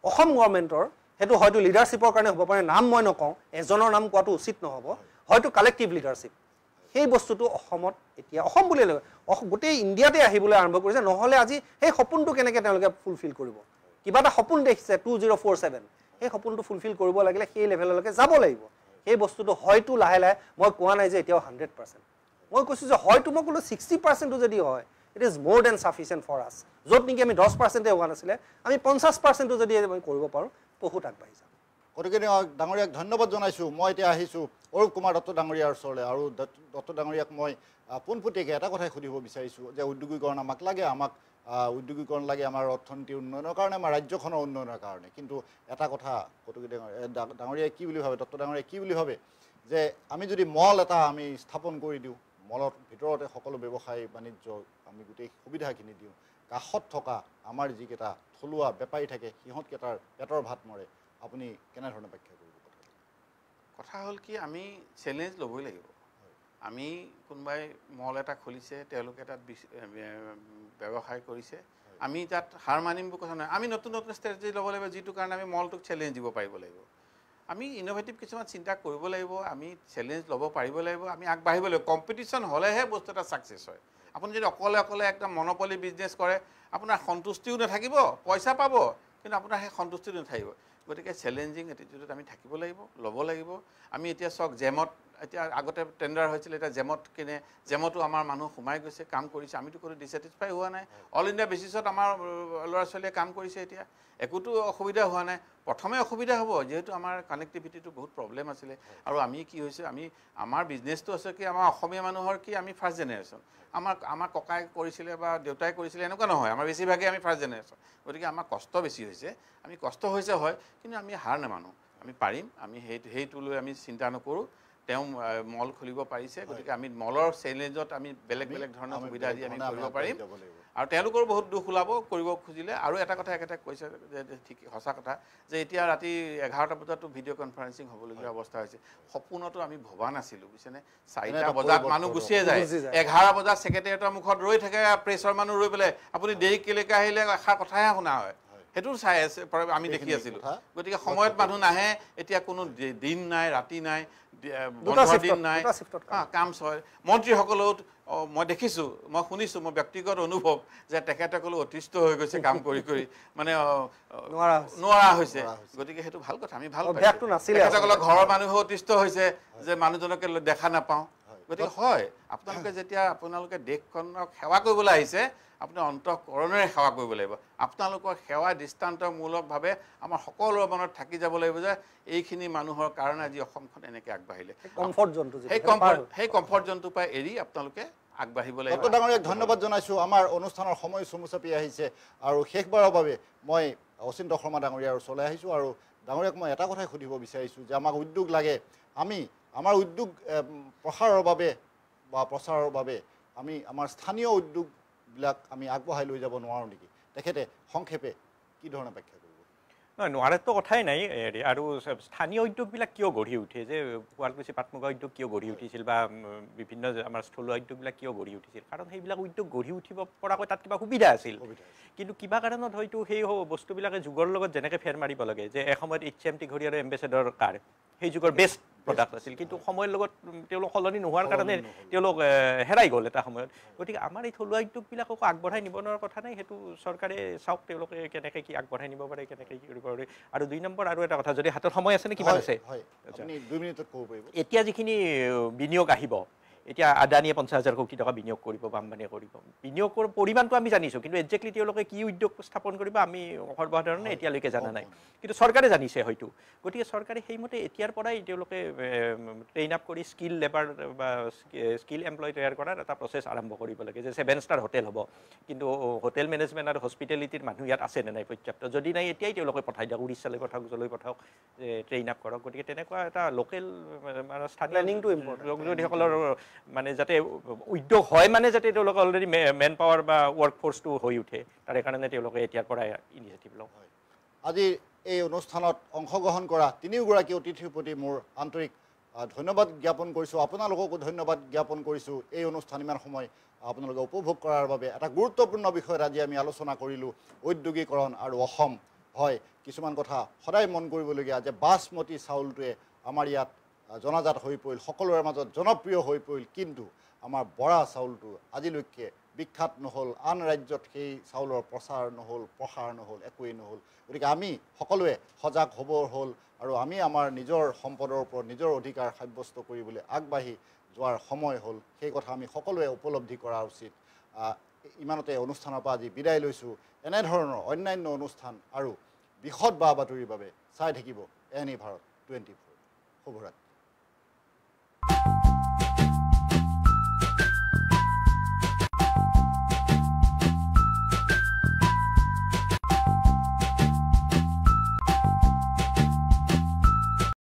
অসম গভৰ্ণমেণ্টৰ, সেইটো হয়তো লিডাৰশ্বিপৰ কাৰণে হ'ব পাৰে, নাম মই নকওঁ, এজনৰ নাম কোৱাটো উচিত নহ'ব, হয়তো কালেক্টিভ লিডাৰশ্বিপ, সেই বস্তুটো অসমত এতিয়া, অসম বুলিয়ে নহয়, গোটেই ইণ্ডিয়াতে আহিবলৈ আৰম্ভ কৰিছে। নহ'লে আজি সেই সপোনটো কেনেকৈ তেওঁলোকে ফুলফিল কৰিব? কিবা এটা সপোন দেখিছে 2047, সেই সপোনটো ফুলফিল কৰিব লাগিলে সেই লেভেললৈকে যাব লাগিব সেই বস্তুটো হয়তো লাহে লাহে মই কোৱা নাই যে এতিয়াও 100% মই কৈছোঁ যে হয়তো মই ক'লো 60% যদি হয় ইট ইজ মোৰ দেন সাফিচিয়েণ্ট ফৰ আছ য'ত নেকি আমি 10% হোৱা নাছিলে আমি 50% যদি আমি কৰিব পাৰোঁ বহুত আগবাঢ়ি যাম গতিকে ডাঙৰীয়াক ধন্যবাদ জনাইছোঁ মই এতিয়া আহিছোঁ অৰূপ কুমাৰ দত্ত ডাঙৰীয়াৰ ওচৰলৈ আৰু দত্ত ডাঙৰীয়াক মই পোনপটীয়াকৈ এটা কথাই সুধিব বিচাৰিছোঁ যে উদ্যোগীকৰণ আমাক লাগে আমাক উদ্যোগীকৰণ লাগে আমাৰ অৰ্থনীতিৰ উন্নয়নৰ কাৰণে আমাৰ ৰাজ্যখনৰ উন্নয়নৰ কাৰণে কিন্তু এটা কথা গতিকে ডাঙৰীয়াই কি বুলি ভাবে দত্ত ডাঙৰীয়াই কি বুলি ভাবে যে আমি যদি মল এটা আমি স্থাপন কৰি দিওঁ মলৰ ভিতৰতে সকলো ব্যৱসায় বাণিজ্য আমি গোটেই সুবিধাখিনি দিওঁ কাষত থকা আমাৰ যিকেইটা থলুৱা বেপাৰী থাকে সিহঁতকেইটাৰ পেটৰ ভাত মৰে আপুনি কেনেধৰণে ব্যাখ্যা কৰিব কথা হ'ল কি আমি চ্যালেঞ্জ ল'বই লাগিব আমি কোনোবাই মল এটা খুলিছে তেওঁলোকে তাত ব্যৱসায় কৰিছে আমি তাত হাৰ মানিম বুলি কথা নহয় আমি নতুন নতুন ষ্ট্ৰেটেজি ল'ব লাগিব যিটো কাৰণে আমি মলটোক চ্যালেঞ্জ দিব পাৰিব লাগিব আমি ইনোভেটিভ কিছুমান চিন্তা কৰিব লাগিব আমি চ্যালেঞ্জ ল'ব পাৰিব লাগিব আমি আগবাঢ়িব লাগিব কম্পিটিশ্যন হ'লেহে বস্তু এটা ছাকচেছ হয় আপুনি যদি অকলে অকলে একদম মনোপলি বিজনেছ কৰে আপোনাৰ সন্তুষ্টিও নাথাকিব পইচা পাব কিন্তু আপোনাৰ সেই সন্তুষ্টিও নাথাকিব গতিকে চ্যালেঞ্জিং এটিটিউডত আমি থাকিব লাগিব ল'ব লাগিব আমি এতিয়া চাওক জেমত এতিয়া আগতে টেণ্ডাৰ হৈছিল এতিয়া জেমত কিনে জেমতো আমাৰ মানুহ সোমাই গৈছে কাম কৰিছে আমিতো কোনো ডিছেটিছফাই হোৱা নাই অল ইণ্ডিয়া বেচিছত আমাৰ ল'ৰা ছোৱালীয়ে কাম কৰিছে এতিয়া একোতো অসুবিধা হোৱা নাই প্ৰথমে অসুবিধা হ'ব যিহেতু আমাৰ কানেক্টিভিটিটো বহুত প্ৰব্লেম আছিলে আৰু আমি কি হৈছে আমি আমাৰ বিজনেছটো আছে কি আমাৰ অসমীয়া মানুহৰ কি আমি ফাৰ্ষ্ট জেনেৰেশ্যন আমাৰ ককাই কৰিছিলে বা দেউতাই কৰিছিলে এনেকুৱা নহয় আমাৰ বেছিভাগে আমি ফাৰ্ষ্ট জেনেৰেশ্যন গতিকে আমাৰ কষ্ট বেছি হৈছে আমি কষ্ট হৈছে হয় কিন্তু আমি হাৰ নামানো আমি পাৰিম আমি সেইটো লৈ আমি চিন্তা নকৰোঁ তেওঁ মল খুলিব পাৰিছে গতিকে আমি মলৰ চ্যালেঞ্জত আমি বেলেগ বেলেগ ধৰণৰ সুবিধা দি আমি কৰিব পাৰিম আৰু তেওঁলোকৰ বহুত দুখ ওলাব কৰিব খুজিলে আৰু এটা কথা একেটা কৈছে যে ঠিক সঁচা কথা যে এতিয়া ৰাতি 11টা বজাতো ভিডিঅ' কনফাৰেন্সিং হ'বলগীয়া অৱস্থা হৈছে সপোনতো আমি ভবা নাছিলোঁ বুজিছেনে 4টা বজাত মানুহ গুচিয়ে যায় 11 বজাত ছেক্ৰেটাৰিয়েটৰ মুখত ৰৈ থাকে প্ৰেছৰ মানুহ ৰৈ পেলাই আপুনি দেৰি কেলেকে আহিলে এষাৰ কথাহে শুনা হয় সেইটো চাই আছে আমি দেখি আছিলোঁ গতিকে সময়ত মানুহ নাহে এতিয়া কোনো দিন নাই ৰাতি নাই বন্ধৰ দিন নাই কাম হয় মন্ত্ৰীসকলেও মই দেখিছোঁ মই শুনিছোঁ মই ব্যক্তিগত অনুভৱ যে তেখেতসকলেও অতিষ্ঠ হৈ গৈছে কাম কৰি কৰি মানে নোৱাৰা হৈছে গতিকে সেইটো ভাল কথা আমি ভাল তেখেতসকলৰ ঘৰৰ মানুহেও অতিষ্ঠ হৈছে যে মানুহজনকে দেখা নাপাওঁ গতিকে হয় আপোনালোকে যেতিয়া আপোনালোকে দেশখনক সেৱা কৰিবলৈ আহিছে আপোনাৰ অন্তঃকৰণেৰে সেৱা কৰিব লাগিব আপোনালোকৰ সেৱা দৃষ্টান্তমূলকভাৱে আমাৰ সকলোৰে মনত থাকি যাব লাগিব যে এইখিনি মানুহৰ কাৰণে আজি অসমখন এনেকৈ আগবাঢ়িলে সেই কমফৰ্ট জোনটোৰ পৰা এৰি আপোনালোকে আগবাঢ়িব লাগিব ডক্টৰ ডাঙৰীয়াক ধন্যবাদ জনাইছোঁ আমাৰ অনুষ্ঠানৰ সময় চমু চাপি আহিছে আৰু শেষবাৰৰ বাবে মই অচিন্ত শৰ্মা ডাঙৰীয়াৰ ওচৰলৈ আহিছোঁ আৰু ডাঙৰীয়াক মই এটা কথাই সুধিব বিচাৰিছোঁ যে আমাক উদ্যোগ লাগে আমি আমাৰ উদ্যোগ প্ৰসাৰৰ বাবে বা প্ৰচাৰৰ বাবে আমি আমাৰ স্থানীয় উদ্যোগবিলাক আমি আগবঢ়াই লৈ যাব নোৱাৰোঁ নেকি তেখেতে সংক্ষেপে কি ধৰণে ব্যাখ্যা কৰিব নহয় নোৱাৰাতো কথাই নাই আৰু স্থানীয় উদ্যোগবিলাক কিয় গঢ়ি উঠে যে শুৱালকুছি পাট মুগা উদ্যোগ কিয় গঢ়ি উঠিছিল বা বিভিন্ন আমাৰ স্থলুৱা উদ্যোগবিলাক কিয় গঢ়ি উঠিছিল কাৰণ সেইবিলাক উদ্যোগ গঢ়ি উঠিব পৰাকৈ তাত কিবা সুবিধা আছিল কিন্তু কিবা কাৰণত হয়তো সেই বস্তুবিলাকে যুগৰ লগত যেনেকৈ ফেৰ মাৰিব লাগে যে এসময়ত HMT ঘড়ী আৰু এম্বেচেডৰ কাৰ সেই যুগৰ বেষ্ট প্ৰডাক্ট আছিল কিন্তু সময়ৰ লগত তেওঁলোক সলনি নোহোৱাৰ কাৰণে তেওঁলোক হেৰাই গ'ল এটা সময়ত গতিকে আমাৰ এই থলুৱা উদ্যোগবিলাককো আগবঢ়াই নিব নোৱাৰাৰ কথা নাই সেইটো চৰকাৰে চাওক তেওঁলোকে কেনেকৈ কি আগবঢ়াই নিব পাৰে কেনেকৈ কি কৰিব পাৰে আৰু 2 নম্বৰ আৰু এটা কথা যদি হাতত সময় আছে নে কিমান আছে এতিয়া যিখিনি বিনিয়োগ আহিব এতিয়া আদানীয়ে 50,000 কোটি টকা বিনিয়োগ কৰিব বা আম্বানীয়ে কৰিব বিনিয়োগৰ পৰিমাণটো আমি জানিছোঁ কিন্তু একজেক্টলি তেওঁলোকে কি উদ্যোগ স্থাপন কৰিব আমি সৰ্বসাধাৰণে এতিয়ালৈকে জানা নাই কিন্তু চৰকাৰে জানিছে হয়তো গতিকে চৰকাৰে সেইমতে এতিয়াৰ পৰাই তেওঁলোকে ট্ৰেইন আপ কৰি স্কিল লেবাৰ বা স্কিল এমপ্লয় তৈয়াৰ কৰাৰ এটা প্ৰচেছ আৰম্ভ কৰিব লাগে যে 7-star হোটেল হ'ব কিন্তু হোটেল মেনেজমেণ্ট আৰু হস্পিটেলিটিৰ মানুহ ইয়াত আছে নে নাই পৰ্যাপ্ত যদি নাই এতিয়াই তেওঁলোকে পঠাই দিয়ক উৰিষ্যালৈ পঠাওক যলৈ পঠাওক যে ট্ৰেইন আপ কৰক গতিকে তেনেকুৱা এটা লোকেল স্থানীয়টো লোকজনীসকলৰ মানে যাতে উদ্যোগ হয় মানে যাতে তেওঁলোকে অলৰেডি মেন পাৱাৰ বা ৱৰ্ক ফ'ৰ্চটো হৈ উঠে তাৰে কাৰণে তেওঁলোকে এতিয়াৰ পৰাই ইনিচিয়েটিভ লওক আজি এই অনুষ্ঠানত অংশগ্ৰহণ কৰা তিনিওগৰাকী অতিথিৰ প্ৰতি মোৰ আন্তৰিক ধন্যবাদ জ্ঞাপন কৰিছোঁ আপোনালোককো ধন্যবাদ জ্ঞাপন কৰিছোঁ এই অনুষ্ঠান ইমান সময় আপোনালোকে উপভোগ কৰাৰ বাবে এটা গুৰুত্বপূৰ্ণ বিষয়ত আজি আমি আলোচনা কৰিলোঁ ঔদ্যোগিকৰণ আৰু অসম হয় কিছুমান কথা সদায় মন কৰিবলগীয়া যে বাসমতী চাউলটোৱে আমাৰ ইয়াত জনাজাত হৈ পৰিল সকলোৰে মাজত জনপ্ৰিয় হৈ পৰিল কিন্তু আমাৰ বৰা চাউলটো আজিলৈকে বিখ্যাত নহ'ল, আন ৰাজ্যত সেই চাউলৰ প্ৰচাৰ নহ'ল, প্ৰসাৰ নহ'ল, একোৱেই নহ'ল। গতিকে আমি সকলোৱে সজাগ হ'ব হ'ল আৰু আমি আমাৰ নিজৰ সম্পদৰ ওপৰত নিজৰ অধিকাৰ সাব্যস্ত কৰিবলৈ আগবাঢ়ি যোৱাৰ সময় হ'ল। সেই কথা আমি সকলোৱে উপলব্ধি কৰা উচিত। ইমানতে অনুষ্ঠানৰ পৰা আজি বিদায় লৈছোঁ। এনেধৰণৰ অন্যান্য অনুষ্ঠান আৰু বিশদ বা বাতৰিৰ বাবে চাই থাকিব এনি ভাৰত 24। শুভৰাত্ৰি।